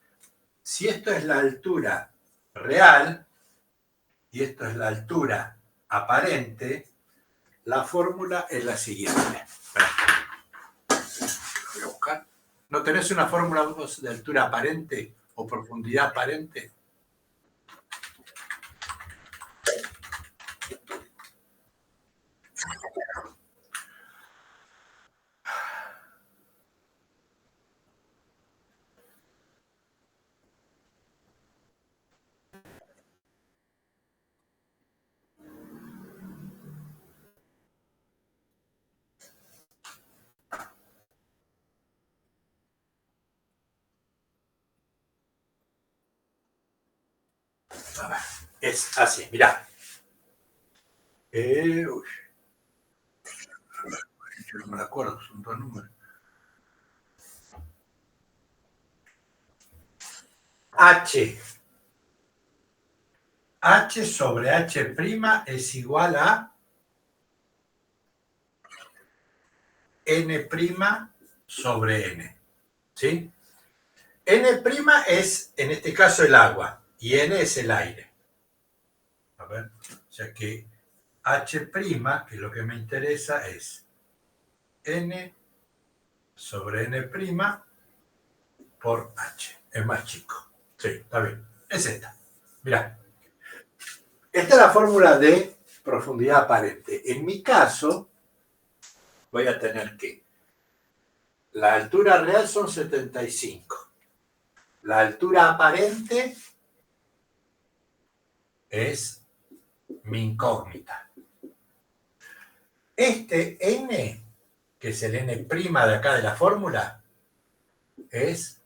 Speaker 1: si esto es la altura real y esto es la altura aparente, la fórmula es la siguiente. Voy a buscar. ¿No tenés una fórmula vos de altura aparente o profundidad aparente? A ver, es así, mirá. Uy, yo no me acuerdo, son dos números. H. H sobre H' es igual a N' sobre N. ¿Sí? N' es, en este caso, el agua y N es el aire. A ver, o sea que H', que es lo que me interesa, es N sobre N' por H. Es más chico. Sí, está bien. Es esta. Mirá. Esta es la fórmula de profundidad aparente. En mi caso, voy a tener que la altura real son 75. La altura aparente es mi incógnita. Este n, que es el n' de acá de la fórmula, es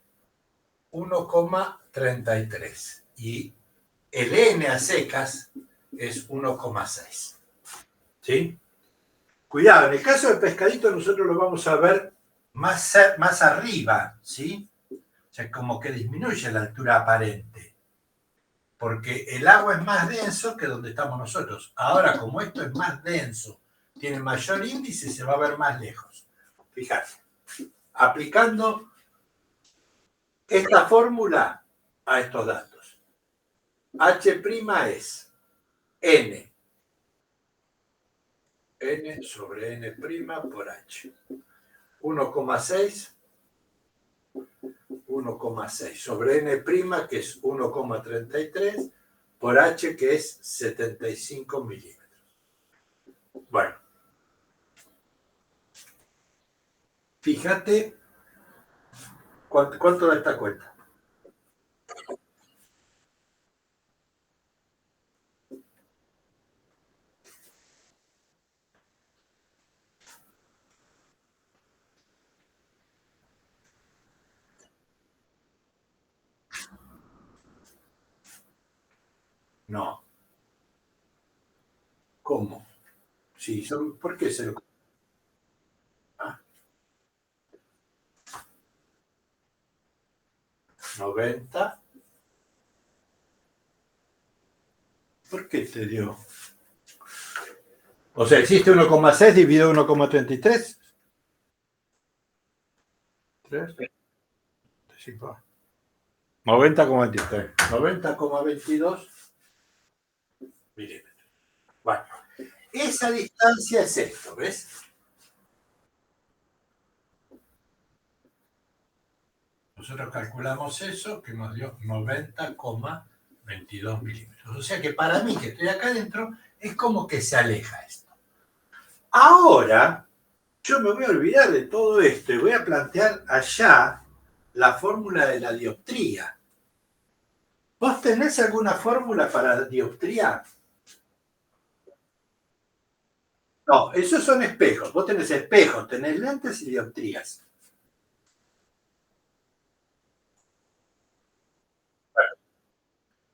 Speaker 1: 1,33. Y el n a secas es 1,6. ¿Sí? Cuidado, en el caso del pescadito nosotros lo vamos a ver más arriba, ¿sí? O sea, como que disminuye la altura aparente. Porque el agua es más denso que donde estamos nosotros. Ahora, como esto es más denso, tiene mayor índice, se va a ver más lejos. Fíjate, aplicando esta fórmula a estos datos. H' es N sobre N' por H. 1,6 sobre N', que es 1,33, por H, que es 75 milímetros. Bueno, fíjate cuánto da esta cuenta. No. ¿Cómo? Sí, ¿por qué se lo... Ah, 90. ¿Por qué te dio? O sea, existe 1,6 dividido 1,33. 90,23. 90,22 milímetros. Bueno, esa distancia es esto, ¿ves? Nosotros calculamos eso, que nos dio 90,22 milímetros. O sea que para mí, que estoy acá adentro, es como que se aleja esto. Ahora, yo me voy a olvidar de todo esto y voy a plantear allá la fórmula de la dioptría. ¿Vos tenés alguna fórmula para dioptría? No, esos son espejos. Vos tenés espejos, tenés lentes y dioptrías.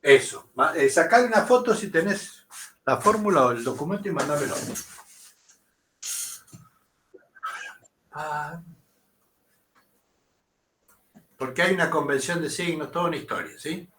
Speaker 1: Eso. Sacale una foto si tenés la fórmula o el documento y mandámelo. Ah, porque hay una convención de signos, toda una historia, ¿sí?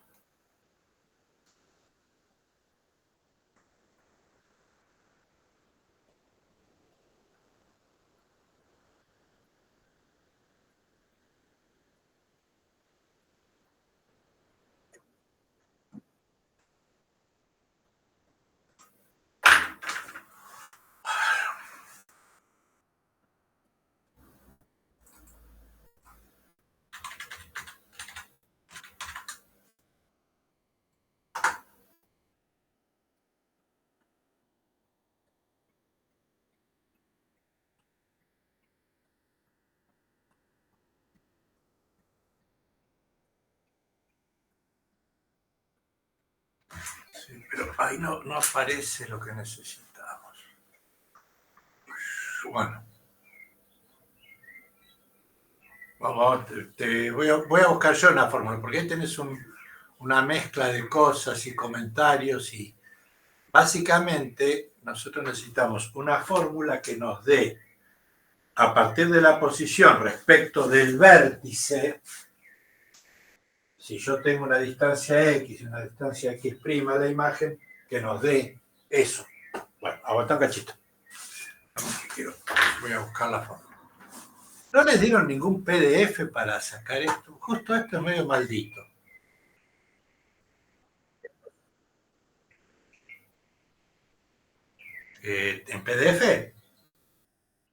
Speaker 1: Sí, pero ahí no aparece lo que necesitamos. Bueno, vamos, voy a buscar yo una fórmula, porque ahí tenés una mezcla de cosas y comentarios y básicamente nosotros necesitamos una fórmula que nos dé, a partir de la posición respecto del vértice, si yo tengo una distancia X y una distancia X' de la imagen, que nos dé eso. Bueno, aguanta un cachito. Voy a buscar la fórmula. ¿No les dieron ningún PDF para sacar esto? Justo esto es medio maldito. ¿En PDF?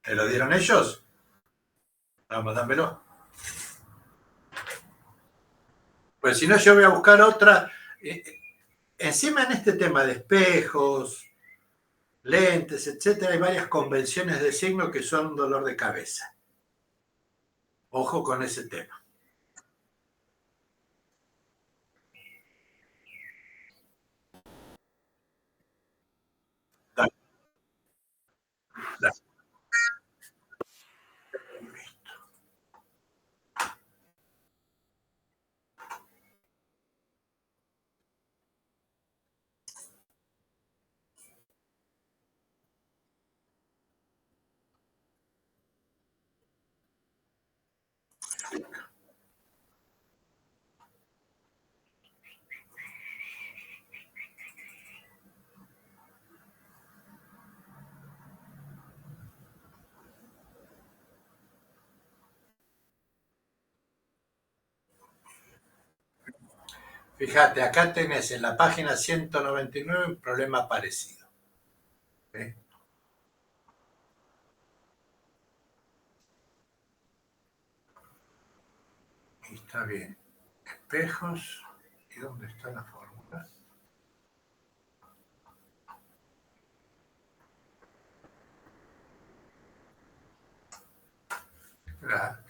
Speaker 1: ¿Te lo dieron ellos? Vamos, dámelo. Pues si no, yo voy a buscar otra. Encima en este tema de espejos, lentes, etcétera, hay varias convenciones de signo que son un dolor de cabeza. Ojo con ese tema. Dale, dale. Fíjate, acá tenés en la página 199 un problema parecido. ¿Eh? Y está bien. Espejos. ¿Y dónde está la fórmula? La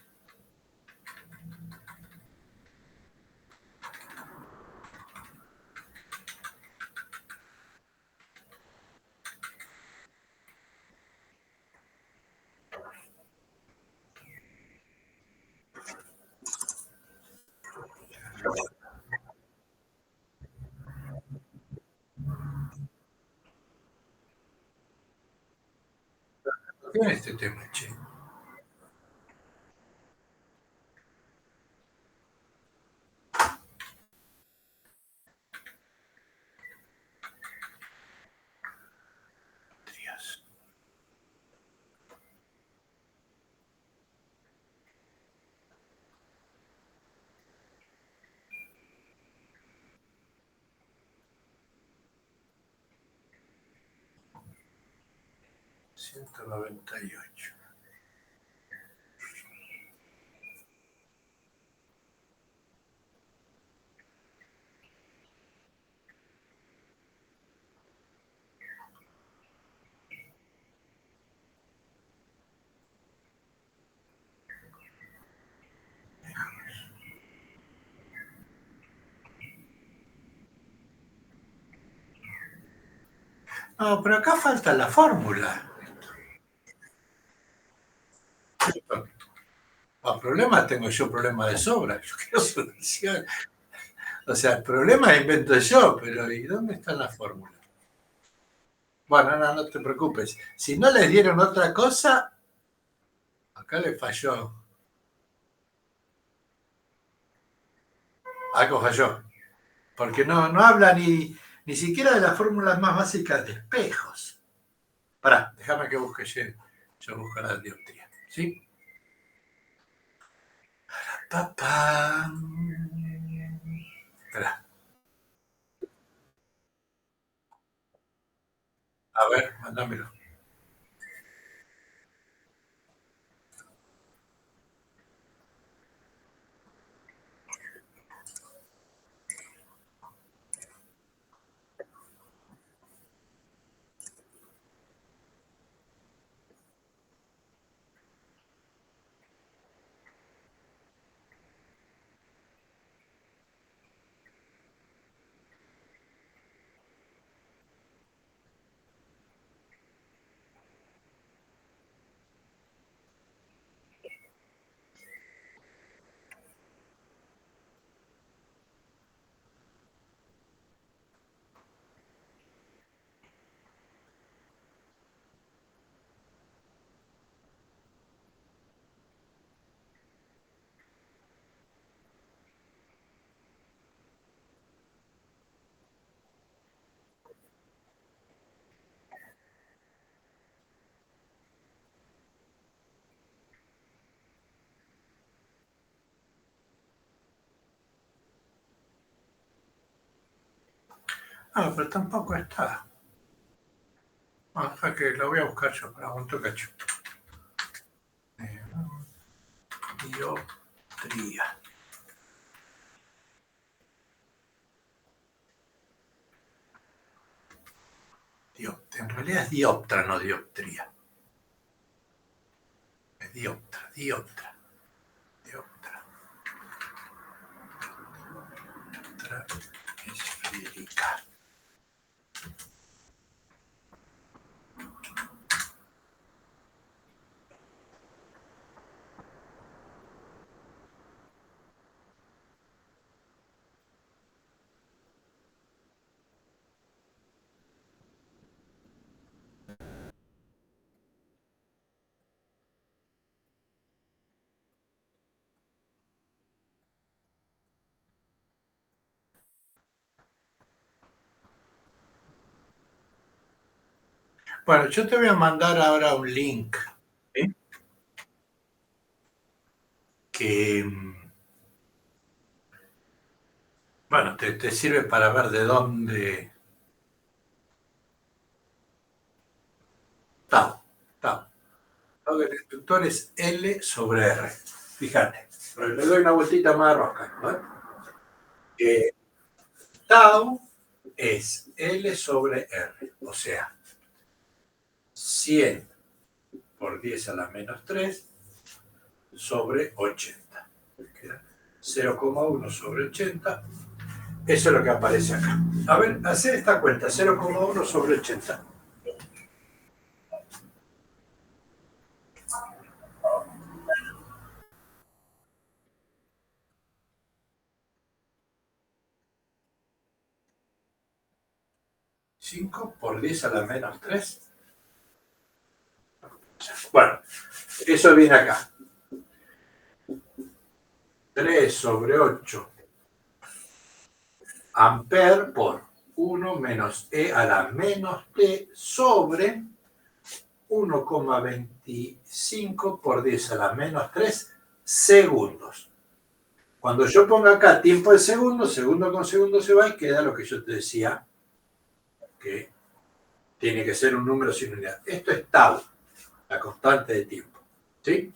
Speaker 1: 198. No, pero acá falta la fórmula. El problema tengo yo, problema de sobra. Yo quiero solución. O sea, el problema invento yo, pero ¿y dónde está la fórmula? Bueno, no te preocupes. Si no les dieron otra cosa, acá le falló. Algo falló. Porque no habla ni siquiera de las fórmulas más básicas de espejos. Pará, déjame que busque yo busco la dioptría. ¿Sí? Papá. Espera, a ver, mándamelo. No, pero tampoco está. O sea que lo voy a buscar yo, para un tocacho. Dioptría. En realidad es dioptra, no dioptría. Es dioptra, dioptra. Dioptra. Dioptra esférica. Bueno, yo te voy a mandar ahora un link, ¿sí? Que, bueno, te sirve para ver de dónde... Tau, tau. Tau del instructor es L sobre R. Fíjate, le doy una vueltita más a rosca, ¿no? Tau es L sobre R, o sea, 100 por 10 a la menos 3 sobre 80. 0,1 sobre 80. Eso es lo que aparece acá. A ver, hacer esta cuenta, 0,1 sobre 80. ¿5 por 10 a la menos 3? Bueno, eso viene acá. 3 sobre 8 amperes por 1 menos E a la menos T sobre 1,25 por 10 a la menos 3 segundos. Cuando yo pongo acá tiempo de segundo, segundo con segundo se va y queda lo que yo te decía, que tiene que ser un número sin unidad. Esto es tau, la constante de tiempo. ¿Sí?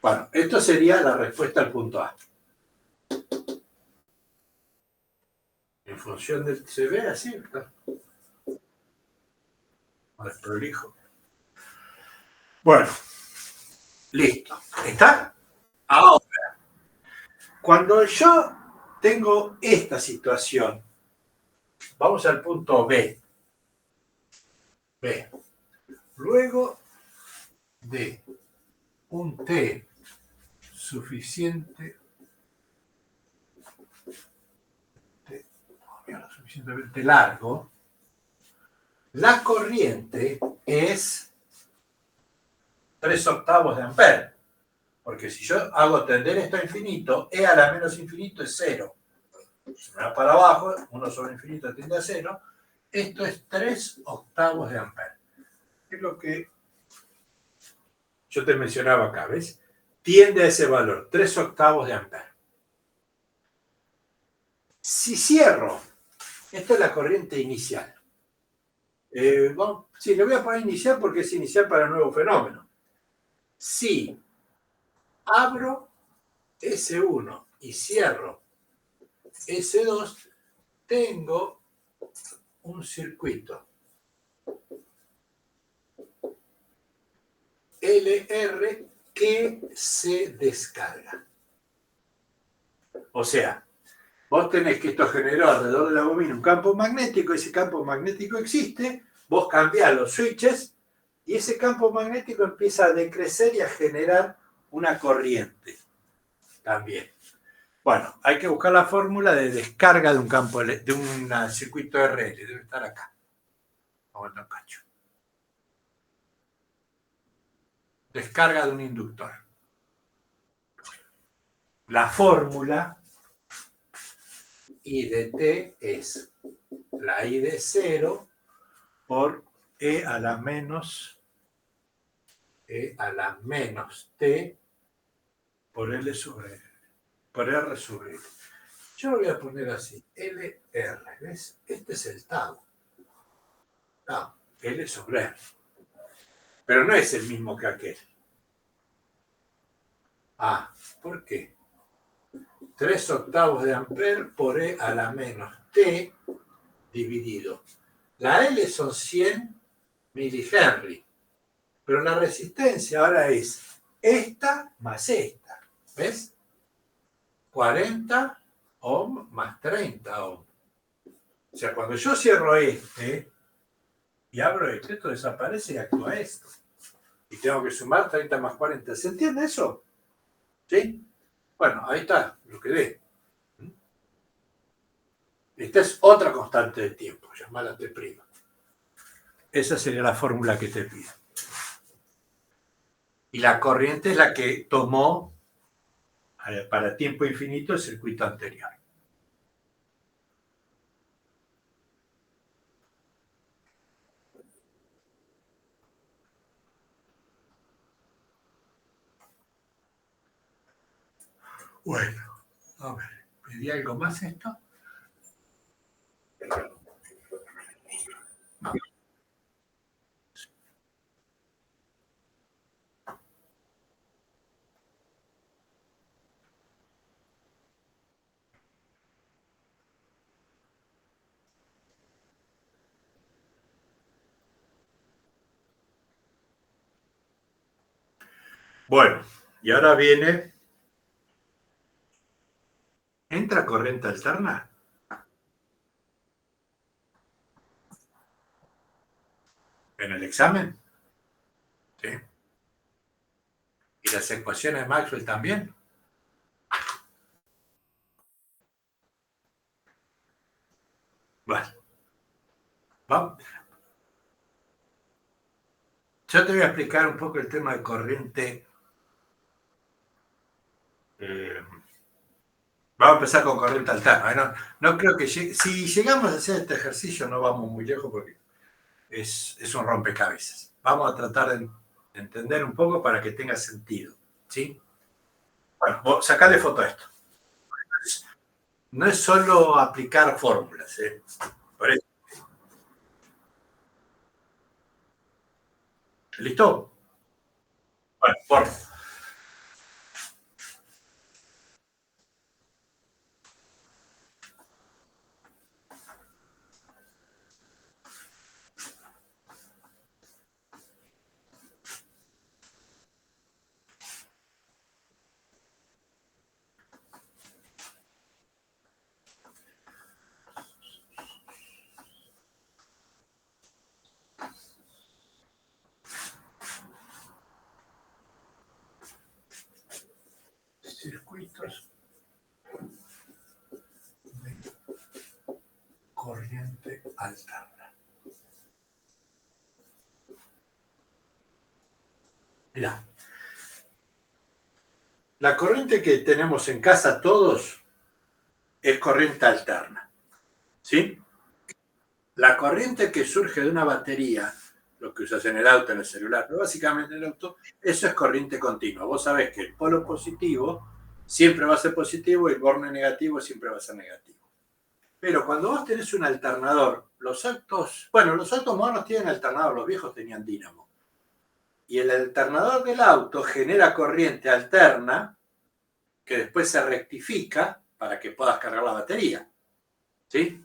Speaker 1: Bueno, esto sería la respuesta al punto A. En función del... ¿Se ve así? Ahora es prolijo. Bueno, listo. ¿Está? Ahora, cuando yo tengo esta situación, vamos al punto B. B. Luego de un T suficientemente largo, la corriente es 3/8 de amperes. Porque si yo hago tender esto a infinito, E a la menos infinito es 0. Si me va para abajo, 1 sobre infinito tiende a 0. Esto es 3/8 de amperes. Es lo que yo te mencionaba acá, ¿ves? Tiende a ese valor, 3/8 de amperes. Si cierro, esto es la corriente inicial. Sí, le voy a poner inicial porque es inicial para el nuevo fenómeno. Si abro S1 y cierro S2, tengo un circuito LR que se descarga. O sea, vos tenés que esto generó alrededor de la bobina un campo magnético, ese campo magnético existe, vos cambiás los switches y ese campo magnético empieza a decrecer y a generar una corriente también. Bueno, hay que buscar la fórmula de descarga de un campo, de un circuito RL, debe estar acá. Vamos a cacho. Descarga de un inductor. La fórmula I de T es la I de 0 por E a la menos T por R sobre L. Yo lo voy a poner así, LR, ¿ves? Este es el tau. Tau, L sobre R. Pero no es el mismo que aquel. Ah, ¿por qué? 3 octavos de ampere por E a la menos T dividido. La L son 100 milihenry, pero la resistencia ahora es esta más esta. ¿Ves? 40 ohm más 30 ohm. O sea, cuando yo cierro este y abro esto desaparece y actúa esto. Y tengo que sumar 30 más 40. ¿Se entiende eso? ¿Sí? Bueno, ahí está lo que ve. Esta es otra constante de tiempo, llamada T'. Esa sería la fórmula que te pido. Y la corriente es la que tomó para tiempo infinito el circuito anterior. Bueno, a ver, ¿pedí algo más esto? No. Bueno, y ahora viene, ¿entra corriente alterna? ¿En el examen? Sí. ¿Y las ecuaciones de Maxwell también? Bueno, vamos. Yo te voy a explicar un poco el tema de corriente. Vamos a empezar con corriente alterna. No creo que si llegamos a hacer este ejercicio no vamos muy lejos porque es un rompecabezas. Vamos a tratar de entender un poco para que tenga sentido. ¿Sí? Bueno, vos sacale foto a esto. No es solo aplicar fórmulas. Por eso. ¿Listo? Bueno, por circuitos de corriente alterna. Mirá, la corriente que tenemos en casa todos es corriente alterna. ¿Sí? La corriente que surge de una batería, lo que usas en el auto, en el celular, pero básicamente en el auto, eso es corriente continua. Vos sabés que el polo positivo siempre va a ser positivo y el borne negativo siempre va a ser negativo. Pero cuando vos tenés un alternador, los autos modernos tienen alternador, los viejos tenían dínamo. Y el alternador del auto genera corriente alterna que después se rectifica para que puedas cargar la batería. ¿Sí?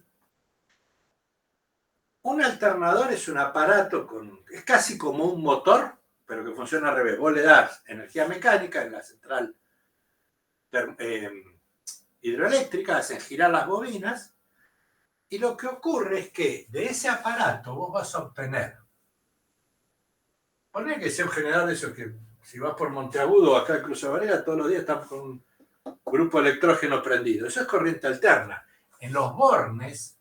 Speaker 1: Un alternador es un aparato es casi como un motor, pero que funciona al revés. Vos le das energía mecánica en la central hidroeléctrica, hacen girar las bobinas, y lo que ocurre es que de ese aparato vos vas a obtener, poner que sea un generador de eso que si vas por Monteagudo o acá en Cruz Varela, todos los días están con un grupo de electrógeno prendido. Eso es corriente alterna. En los bornes,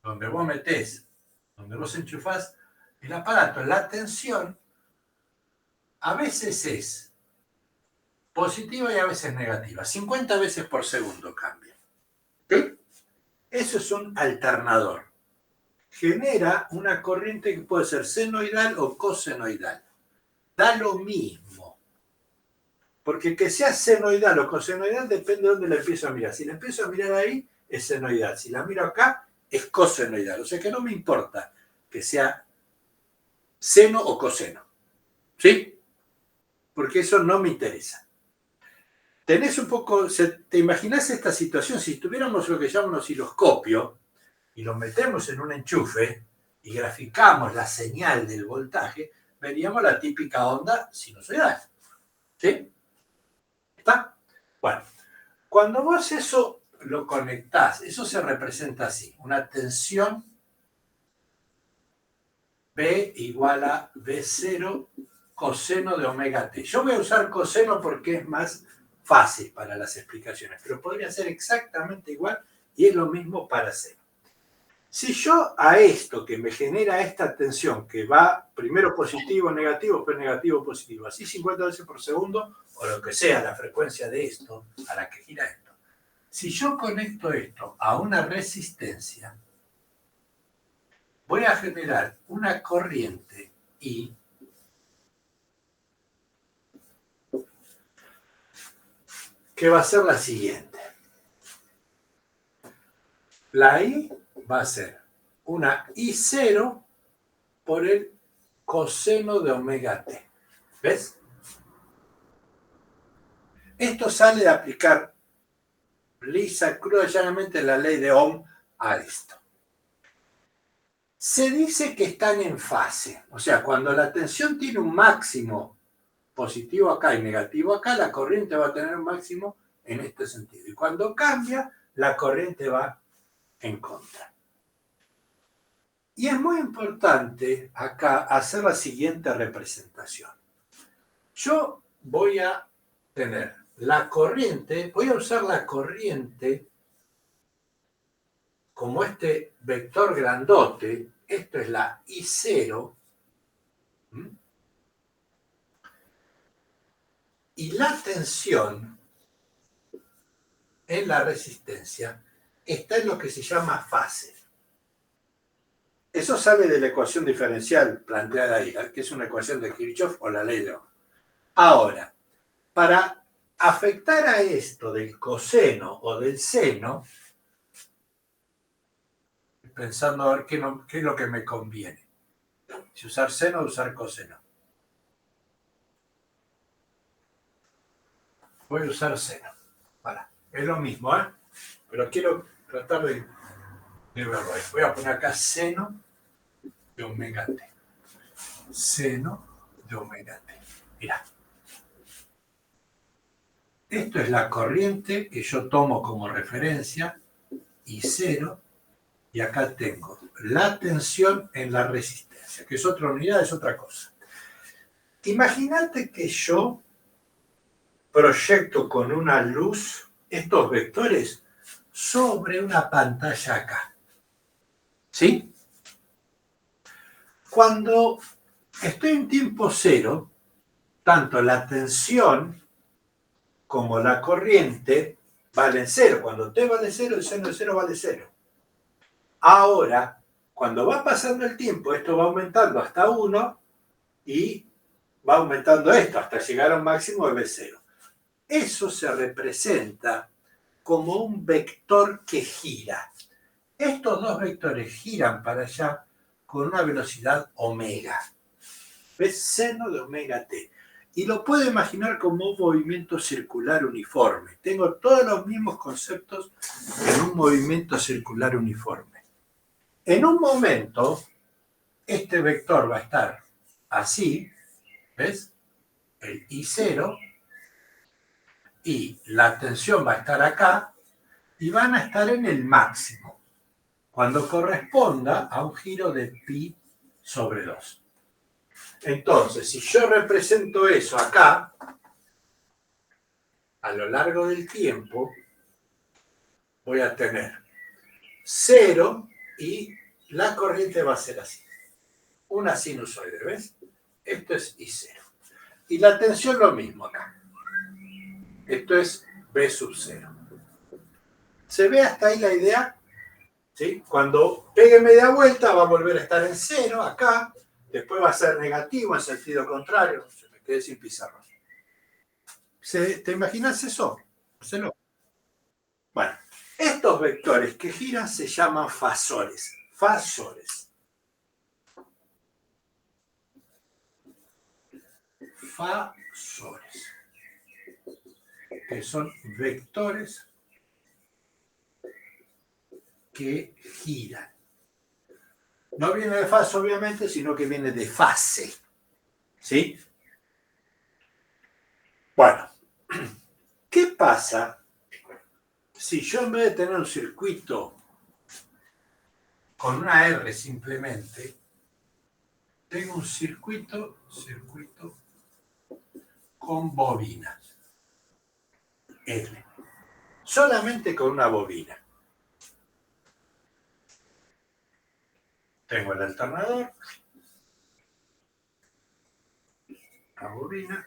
Speaker 1: donde vos metés, donde vos enchufás el aparato, la tensión a veces es positiva y a veces negativa. 50 veces por segundo cambia. ¿Sí? Eso es un alternador. Genera una corriente que puede ser senoidal o cosenoidal. Da lo mismo. Porque que sea senoidal o cosenoidal depende de dónde la empiezo a mirar. Si la empiezo a mirar ahí, es senoidal. Si la miro acá, es cosenoidal. O sea que no me importa que sea seno o coseno. ¿Sí? Porque eso no me interesa. Tenés un poco, ¿te imaginás esta situación? Si tuviéramos lo que llamamos un osciloscopio y lo metemos en un enchufe y graficamos la señal del voltaje, veríamos la típica onda sinusoidal. ¿Sí? ¿Está? Bueno, cuando vos eso lo conectás, eso se representa así, una tensión B igual a B0 coseno de omega t. Yo voy a usar coseno porque es más fácil para las explicaciones, pero podría ser exactamente igual y es lo mismo para seno. Si yo a esto que me genera esta tensión, que va primero positivo, negativo, después negativo, positivo, así 50 veces por segundo, o lo que sea la frecuencia de esto, a la que gira esto, si yo conecto esto a una resistencia, voy a generar una corriente I que va a ser la siguiente. La I va a ser una I0 por el coseno de omega t. ¿Ves? Esto sale de aplicar lisa, cruda y llanamente la ley de Ohm a esto. Se dice que están en fase. O sea, cuando la tensión tiene un máximo positivo acá y negativo acá, la corriente va a tener un máximo en este sentido. Y cuando cambia, la corriente va en contra. Y es muy importante acá hacer la siguiente representación. Yo voy a tener la corriente, voy a usar la corriente como este vector grandote, esto es la I0, y la tensión en la resistencia está en lo que se llama fase. Eso sale de la ecuación diferencial planteada ahí, que es una ecuación de Kirchhoff o la ley de Ohm. Ahora, para afectar a esto del coseno o del seno, pensando a ver qué es lo que me conviene. Si usar seno o usar coseno. Voy a usar seno. Para. Es lo mismo, ¿eh? Pero quiero tratar de verlo ahí. Voy a poner acá seno de omega t. Seno de omega t. Mirá. Esto es la corriente que yo tomo como referencia, I0, y acá tengo la tensión en la resistencia, que es otra unidad, es otra cosa. Imagínate que yo proyecto con una luz estos vectores sobre una pantalla acá. ¿Sí? Cuando estoy en tiempo cero, tanto la tensión como la corriente valen cero. Cuando t vale cero, el seno de cero vale cero. Ahora, cuando va pasando el tiempo, esto va aumentando hasta 1 y va aumentando esto hasta llegar a un máximo de B0. Eso se representa como un vector que gira. Estos dos vectores giran para allá con una velocidad omega. ¿Ves? Seno de omega t. Y lo puedo imaginar como un movimiento circular uniforme. Tengo todos los mismos conceptos en un movimiento circular uniforme. En un momento, este vector va a estar así, ¿ves? El I0, y la tensión va a estar acá, y van a estar en el máximo, cuando corresponda a un giro de pi sobre 2. Entonces, si yo represento eso acá, a lo largo del tiempo, voy a tener 0 y la corriente va a ser así. Una sinusoide, ¿ves? Esto es I0. Y la tensión lo mismo acá. Esto es B sub 0. ¿Se ve hasta ahí la idea? ¿Sí? Cuando pegue media vuelta va a volver a estar en 0 acá, después va a ser negativo en sentido contrario. Se me quedé sin pizarra. ¿Te imaginas eso? Hacelo. Bueno, estos vectores que giran se llaman fasores. Fasores. Fasores. Que son vectores que giran. No viene de fase, obviamente, sino que viene de fase. ¿Sí? Bueno, ¿qué pasa si yo en vez de tener un circuito con una R simplemente, tengo un circuito con bobinas? L. Solamente con una bobina. Tengo el alternador, la bobina.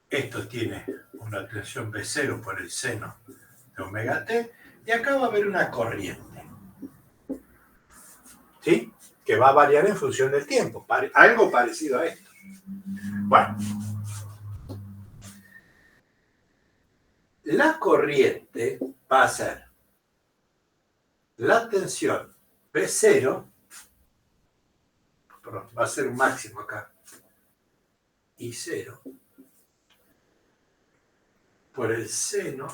Speaker 1: Esto tiene una tensión B0 por el seno de omega t, y acá va a haber una corriente, ¿sí? Que va a variar en función del tiempo, algo parecido a esto. Bueno, la corriente va a ser la tensión B0, perdón, va a ser un máximo acá, I0, por el seno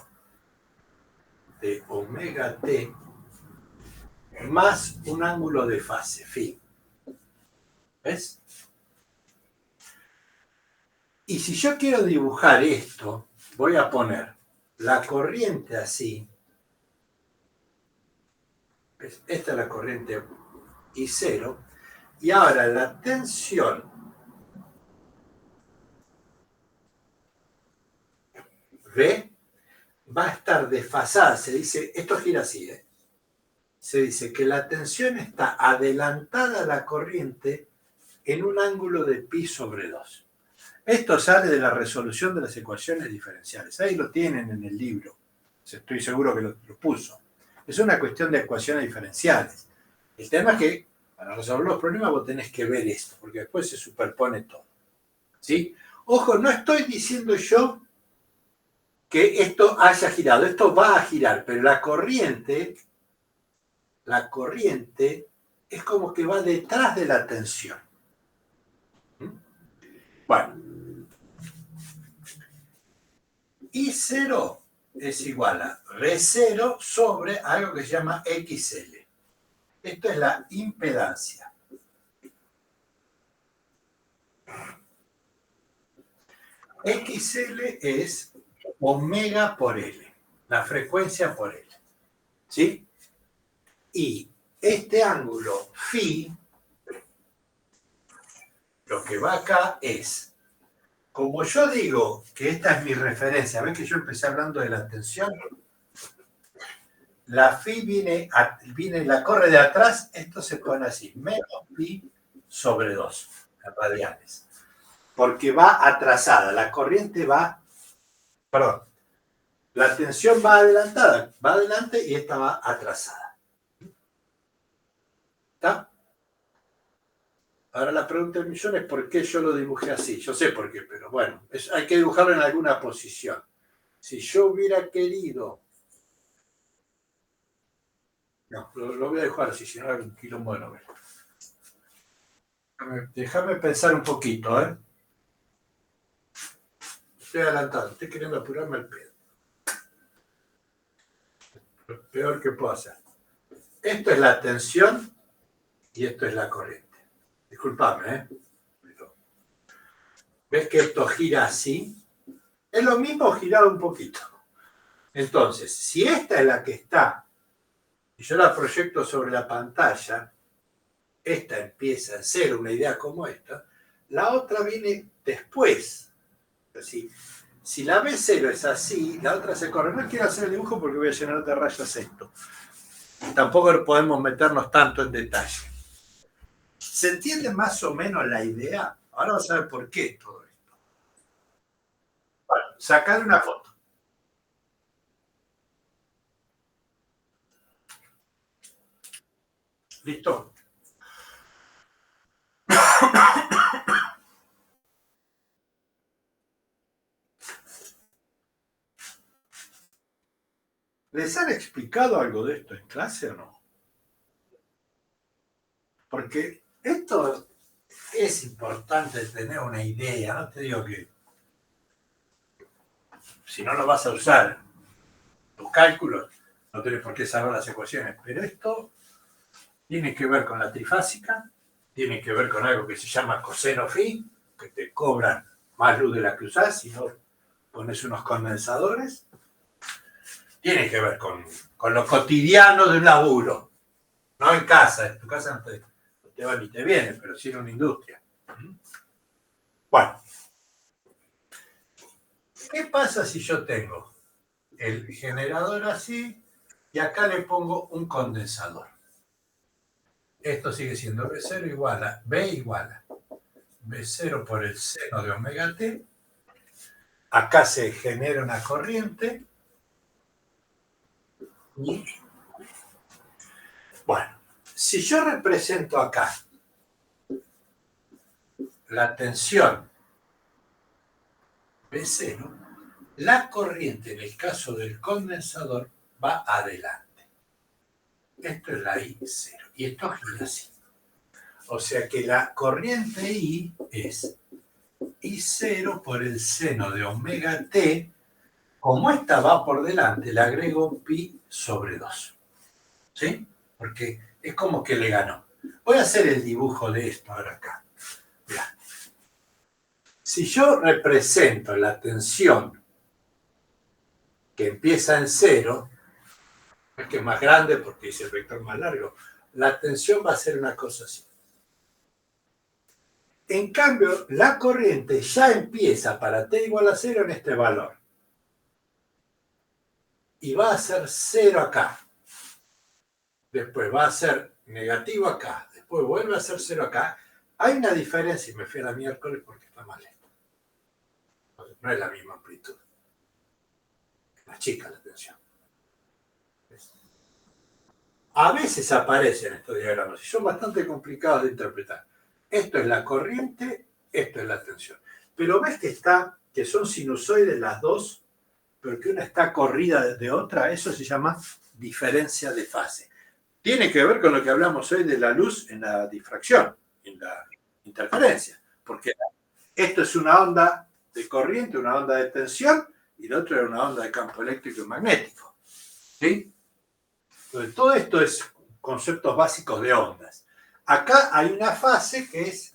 Speaker 1: de omega t más un ángulo de fase, phi. ¿Ves? Y si yo quiero dibujar esto, voy a poner la corriente así. ¿Ves? Esta es la corriente I0. Y ahora la tensión V va a estar desfasada. Se dice, esto gira así, ¿eh? Se dice que la tensión está adelantada a la corriente en un ángulo de pi sobre 2. Esto sale de la resolución de las ecuaciones diferenciales. Ahí lo tienen en el libro. Estoy seguro que lo puso. Es una cuestión de ecuaciones diferenciales. El tema es que para resolver los problemas vos tenés que ver esto, porque después se superpone todo. ¿Sí? Ojo, no estoy diciendo yo que esto haya girado. Esto va a girar, pero la corriente es como que va detrás de la tensión. Bueno, I0 es igual a R0 sobre algo que se llama XL. Esto es la impedancia. XL es omega por L, la frecuencia por L. ¿Sí? Y este ángulo phi, lo que va acá es, como yo digo que esta es mi referencia, ¿ven que yo empecé hablando de la tensión? La phi viene, la corre de atrás, esto se pone así, menos pi sobre 2 radianes. Porque va atrasada, la corriente va, perdón, la tensión va adelantada, va adelante y esta va atrasada. ¿Está? Ahora la pregunta del millón es por qué yo lo dibujé así. Yo sé por qué, pero bueno, hay que dibujarlo en alguna posición. Si yo hubiera querido... No, lo voy a dejar así, si no hay un quilombo de novela. Déjame pensar un poquito, ¿eh? Estoy adelantado, estoy queriendo apurarme al pedo. Lo peor que puedo hacer. Esto es la tensión y esto es la corriente. Disculpame, ¿eh? Pero, ¿ves que esto gira así? Es lo mismo girado un poquito. Entonces, si esta es la que está, y yo la proyecto sobre la pantalla, esta empieza a ser una idea como esta, la otra viene después. Así, si la B0 es así, la otra se corre. No quiero hacer el dibujo porque voy a llenar de rayas esto. Tampoco podemos meternos tanto en detalle. ¿Se entiende más o menos la idea? Ahora vas a ver por qué todo esto. Bueno, sacar una foto. ¿Listo? ¿Les han explicado algo de esto en clase o no? Porque esto es importante tener una idea, no te digo que si no lo vas a usar tus cálculos, no tienes por qué saber las ecuaciones, pero esto tiene que ver con la trifásica, tiene que ver con algo que se llama coseno phi, que te cobran más luz de la que usás si no pones unos condensadores. Tiene que ver con lo cotidiano de un laburo, no en casa, en tu casa no te va ni te viene, pero sí en una industria. Bueno, ¿qué pasa si yo tengo el generador así y acá le pongo un condensador? Esto sigue siendo B0 igual a B0 por el seno de omega t. Acá se genera una corriente. Y, bueno, si yo represento acá la tensión B0, la corriente en el caso del condensador va adelante. Esto es la I0 y esto gira así. O sea que la corriente I es I0 por el seno de omega t. Como esta va por delante, le agrego pi sobre 2. ¿Sí? Porque es como que le ganó. Voy a hacer el dibujo de esto ahora acá. Mirá. Si yo represento la tensión que empieza en 0, es que es más grande porque es el vector más largo, la tensión va a ser una cosa así. En cambio, la corriente ya empieza para t igual a 0 en este valor. Y va a ser 0 acá. Después va a ser negativo acá. Después vuelve a ser 0 acá. Hay una diferencia, y me fui a la miércoles porque está más lento. No es la misma amplitud. Es más chica la tensión. A veces aparecen estos diagramas y son bastante complicados de interpretar. Esto es la corriente, esto es la tensión. Pero ves que son sinusoides las dos, pero que una está corrida de otra, eso se llama diferencia de fase. Tiene que ver con lo que hablamos hoy de la luz en la difracción, en la interferencia, porque esto es una onda de corriente, una onda de tensión, y la otra es una onda de campo eléctrico y magnético. ¿Sí? Entonces, todo esto es conceptos básicos de ondas. Acá hay una fase que es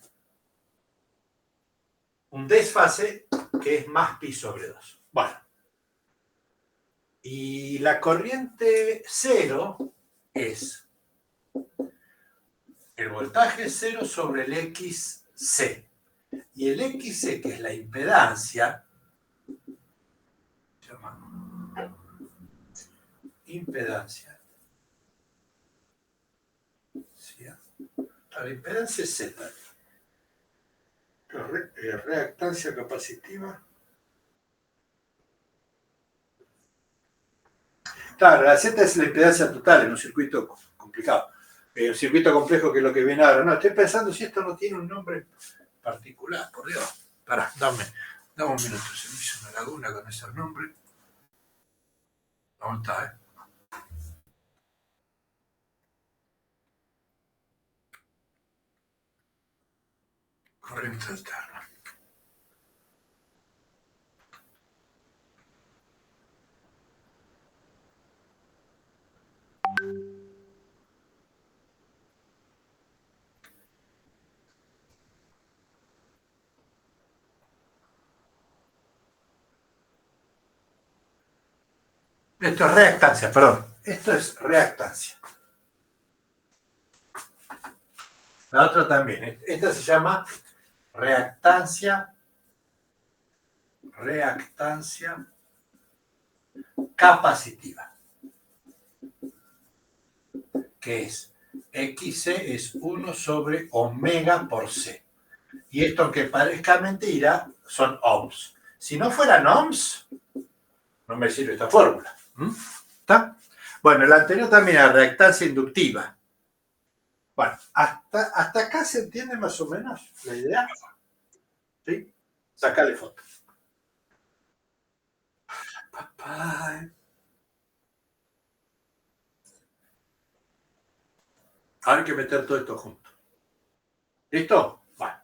Speaker 1: un desfase que es más pi sobre 2. Bueno. Y la corriente 0 es el voltaje 0 sobre el XC. Y el XC, que es la impedancia, se llama impedancia. ¿Sí? La impedancia es Z. Reactancia capacitiva. Claro, la Z es la impedancia total en un circuito complicado. Un circuito complejo que es lo que viene ahora. No, estoy pensando si esto no tiene un nombre particular, por Dios. Pará, dame un minuto, se me hizo una laguna con ese nombre. ¿Dónde está, Corriente alterna. Esto es reactancia, perdón. Esto es reactancia. La otra también. Esta se llama reactancia capacitiva. Que es XC es 1 sobre omega por C. Y esto, aunque parezca mentira, son ohms. Si no fueran ohms, no me sirve esta fórmula. ¿Está? Bueno, la anterior también era reactancia inductiva. Bueno, hasta acá se entiende más o menos la idea. ¿Sí? Sacale foto. Papá. Ahora hay que meter todo esto junto. ¿Listo? Vale.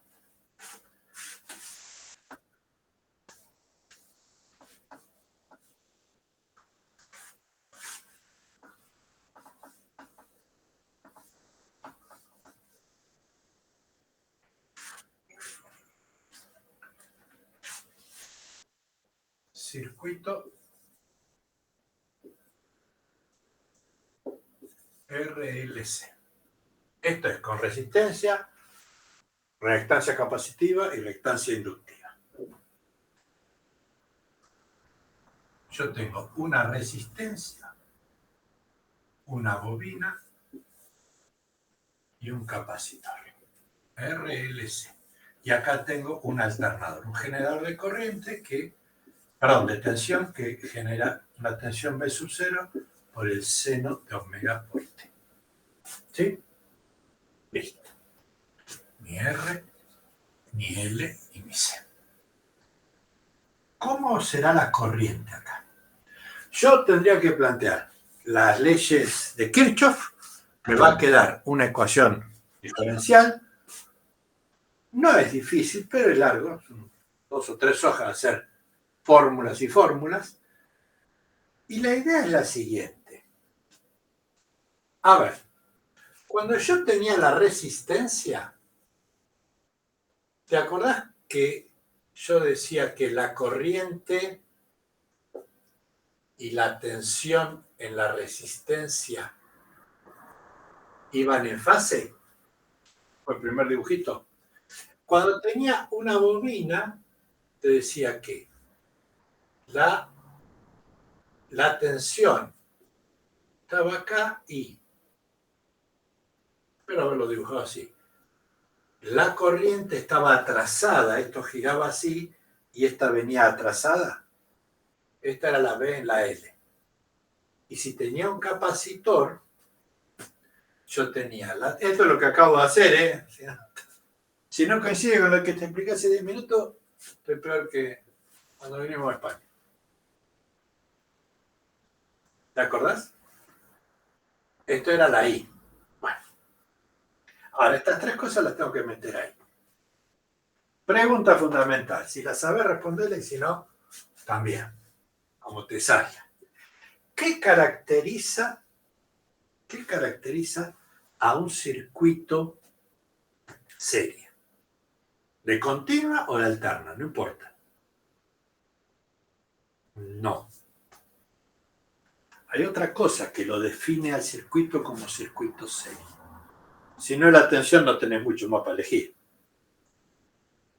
Speaker 1: Circuito RLC. Esto es con resistencia, reactancia capacitiva y reactancia inductiva. Yo tengo una resistencia, una bobina y un capacitor. RLC. Y acá tengo un alternador, un generador de corriente de tensión que genera una tensión B sub 0 por el seno de omega por T. ¿Sí? Listo. Mi R, mi L y mi C. ¿Cómo será la corriente acá? Yo tendría que plantear las leyes de Kirchhoff, me va a quedar una ecuación diferencial. No es difícil, pero es largo, son 2 o 3 hojas hacer fórmulas y fórmulas. Y la idea es la siguiente. A ver, cuando yo tenía la resistencia, ¿te acordás que yo decía que la corriente y la tensión en la resistencia iban en fase? Fue el primer dibujito. Cuando tenía una bobina, te decía que la tensión estaba acá y, pero haberlo dibujado así, la corriente estaba atrasada, esto giraba así y esta venía atrasada. Esta era la B en la L. Y si tenía un capacitor, yo tenía esto es lo que acabo de hacer, ¿eh? Si no coincide con lo que te expliqué hace 10 minutos, estoy peor que cuando vinimos a España. ¿Te acordás? Esto era la I. Bueno. Ahora, estas 3 cosas las tengo que meter ahí. Pregunta fundamental. Si la sabes, responderla y si no, también. Como te salga. ¿Qué caracteriza a un circuito serie? ¿De continua o de alterna? No importa. No. Hay otra cosa que lo define al circuito como circuito serie. Si no es la tensión, no tenés mucho más para elegir.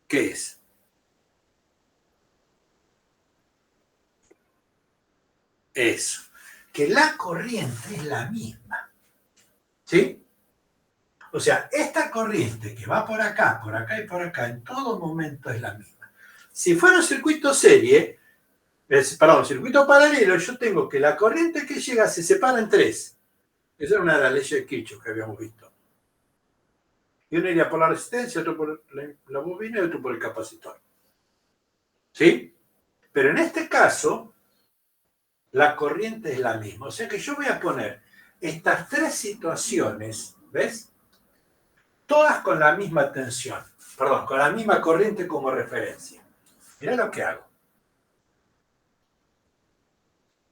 Speaker 1: ¿Qué es? Eso. Que la corriente es la misma. ¿Sí? O sea, esta corriente que va por acá y por acá, en todo momento es la misma. Si fuera un circuito serie, circuito paralelo, yo tengo que la corriente que llega se separa en 3. Esa era una de las leyes de Kirchhoff que habíamos visto. Y uno iría por la resistencia, otro por la bobina y otro por el capacitor. ¿Sí? Pero en este caso, la corriente es la misma. O sea que yo voy a poner estas 3 situaciones, ¿ves? Todas con la misma tensión, con la misma corriente como referencia. Mirá lo que hago.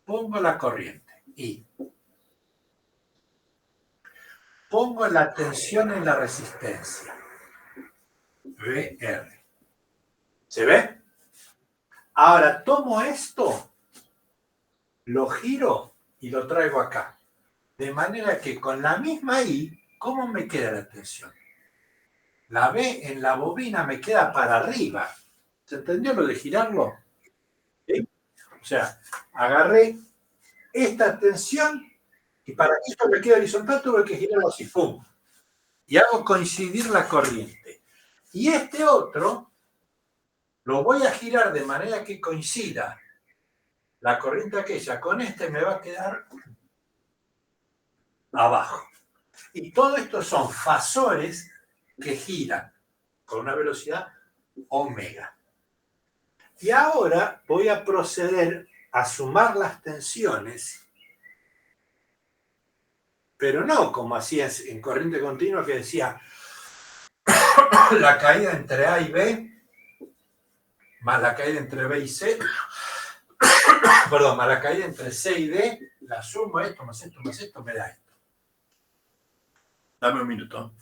Speaker 1: Pongo la corriente y pongo la tensión en la resistencia. VR. ¿Se ve? Ahora tomo esto, lo giro y lo traigo acá. De manera que con la misma I, ¿cómo me queda la tensión? La B en la bobina me queda para arriba. ¿Se entendió lo de girarlo? ¿Sí? O sea, agarré esta tensión y para que esto me quede horizontal tuve que girarlo así, ¡pum! Y hago coincidir la corriente. Y este otro lo voy a girar de manera que coincida la corriente aquella con este, me va a quedar abajo. Y todo esto son fasores que giran con una velocidad omega. Y ahora voy a proceder a sumar las tensiones pero no como hacía en corriente continua que decía la caída entre A y B más la caída entre B y C, perdón, más la caída entre C y D, la sumo esto más esto más esto me da esto. Dame un minuto.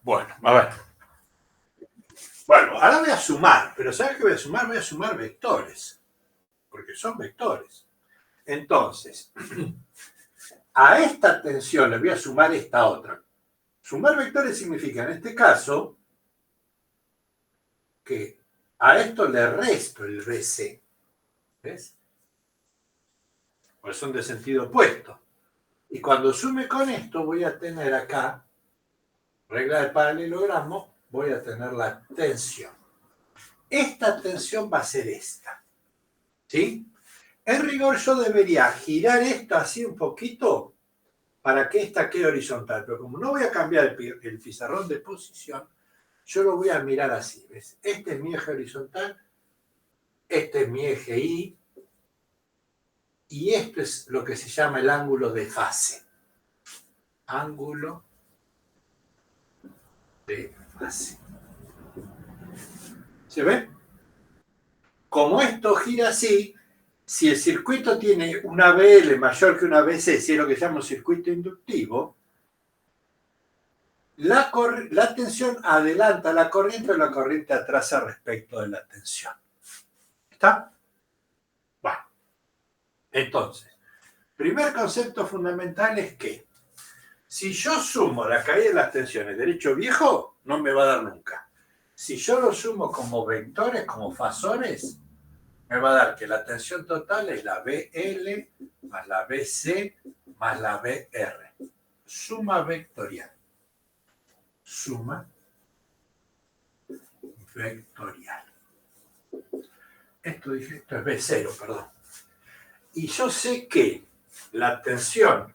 Speaker 1: Bueno, a ver. Bueno, ahora voy a sumar, pero ¿sabes qué voy a sumar? Voy a sumar vectores, porque son vectores. Entonces, a esta tensión le voy a sumar esta otra. Sumar vectores significa, en este caso, que a esto le resto el BC. ¿Ves? Pues son de sentido opuesto. Y cuando sume con esto, voy a tener acá, regla del paralelogramo, voy a tener la tensión. Esta tensión va a ser esta. ¿Sí? En rigor yo debería girar esto así un poquito para que esta quede horizontal. Pero como no voy a cambiar el pizarrón de posición, yo lo voy a mirar así. ¿Ves? Este es mi eje horizontal, este es mi eje Y, y esto es lo que se llama el ángulo de fase. Ángulo de fase. ¿Se ve? Como esto gira así, si el circuito tiene una BL mayor que una BC, si es lo que llamo circuito inductivo, la tensión adelanta la corriente o la corriente atrasa respecto de la tensión. ¿Está? Bueno, entonces, primer concepto fundamental es que si yo sumo la caída de las tensiones derecho viejo, no me va a dar nunca. Si yo lo sumo como vectores, como fasores, me va a dar que la tensión total es la BL más la BC más la BR. Suma vectorial. Suma vectorial. Esto es B0, perdón. Y yo sé que la tensión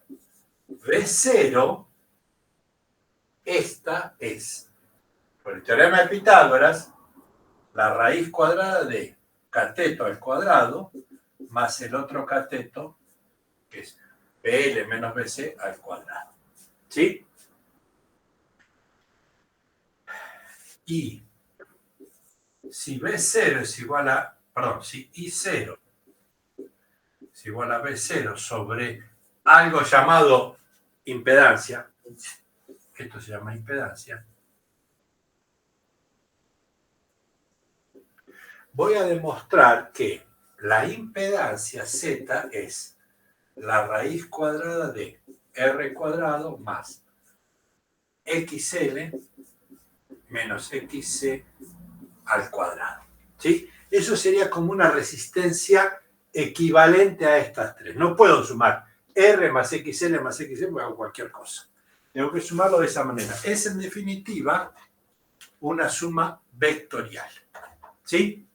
Speaker 1: B0, esta es, por el teorema de Pitágoras, la raíz cuadrada de cateto al cuadrado más el otro cateto, que es BL menos BC al cuadrado. ¿Sí? Y si B0 es igual a, perdón, si I0 es igual a B0 sobre algo llamado impedancia, esto se llama impedancia, voy a demostrar que la impedancia Z es la raíz cuadrada de R cuadrado más XL menos XC al cuadrado. ¿Sí? Eso sería como una resistencia equivalente a estas tres. No puedo sumar R más XL más XC porque hago cualquier cosa. Tengo que sumarlo de esa manera. Es en definitiva una suma vectorial. ¿Sí?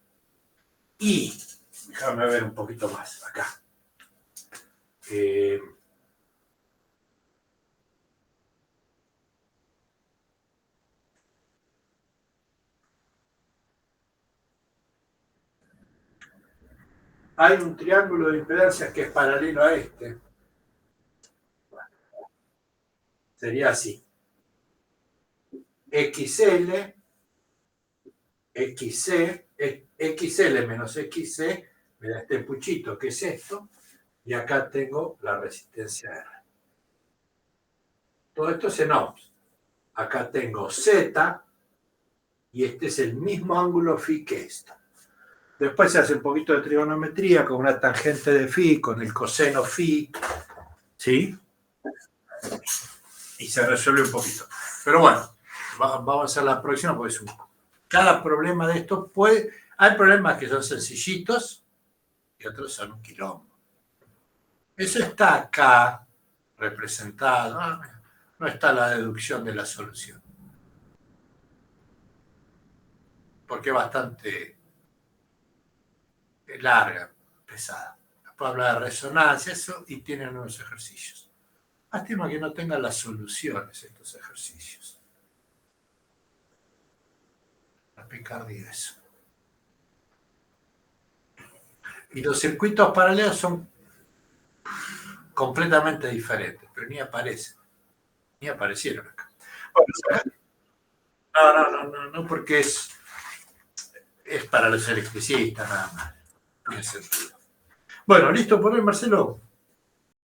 Speaker 1: Y, déjame ver un poquito más acá. Hay un triángulo de impedancias que es paralelo a este. Sería así. XL, XC, XL menos XC Me da este puchito, que es esto, y acá tengo la resistencia R. Todo esto es en ohms. Acá tengo Z, y este es el mismo ángulo phi que esto. Después se hace un poquito de trigonometría con una tangente de phi, con el coseno phi, ¿sí? Y se resuelve un poquito. Pero bueno, vamos a hacer la próxima porque cada problema de estos puede... Hay problemas que son sencillitos y otros son un quilombo. Eso está acá representado. No está la deducción de la solución. Porque es bastante larga, pesada. Después habla de resonancia, eso, y tienen unos ejercicios. Lástima que no tengan las soluciones estos ejercicios. La picardía eso. Y los circuitos paralelos son completamente diferentes, pero ni aparecen. Ni aparecieron acá. Bueno, no, porque es para los electricistas nada más. Tiene sentido. Bueno, listo por hoy, Marcelo.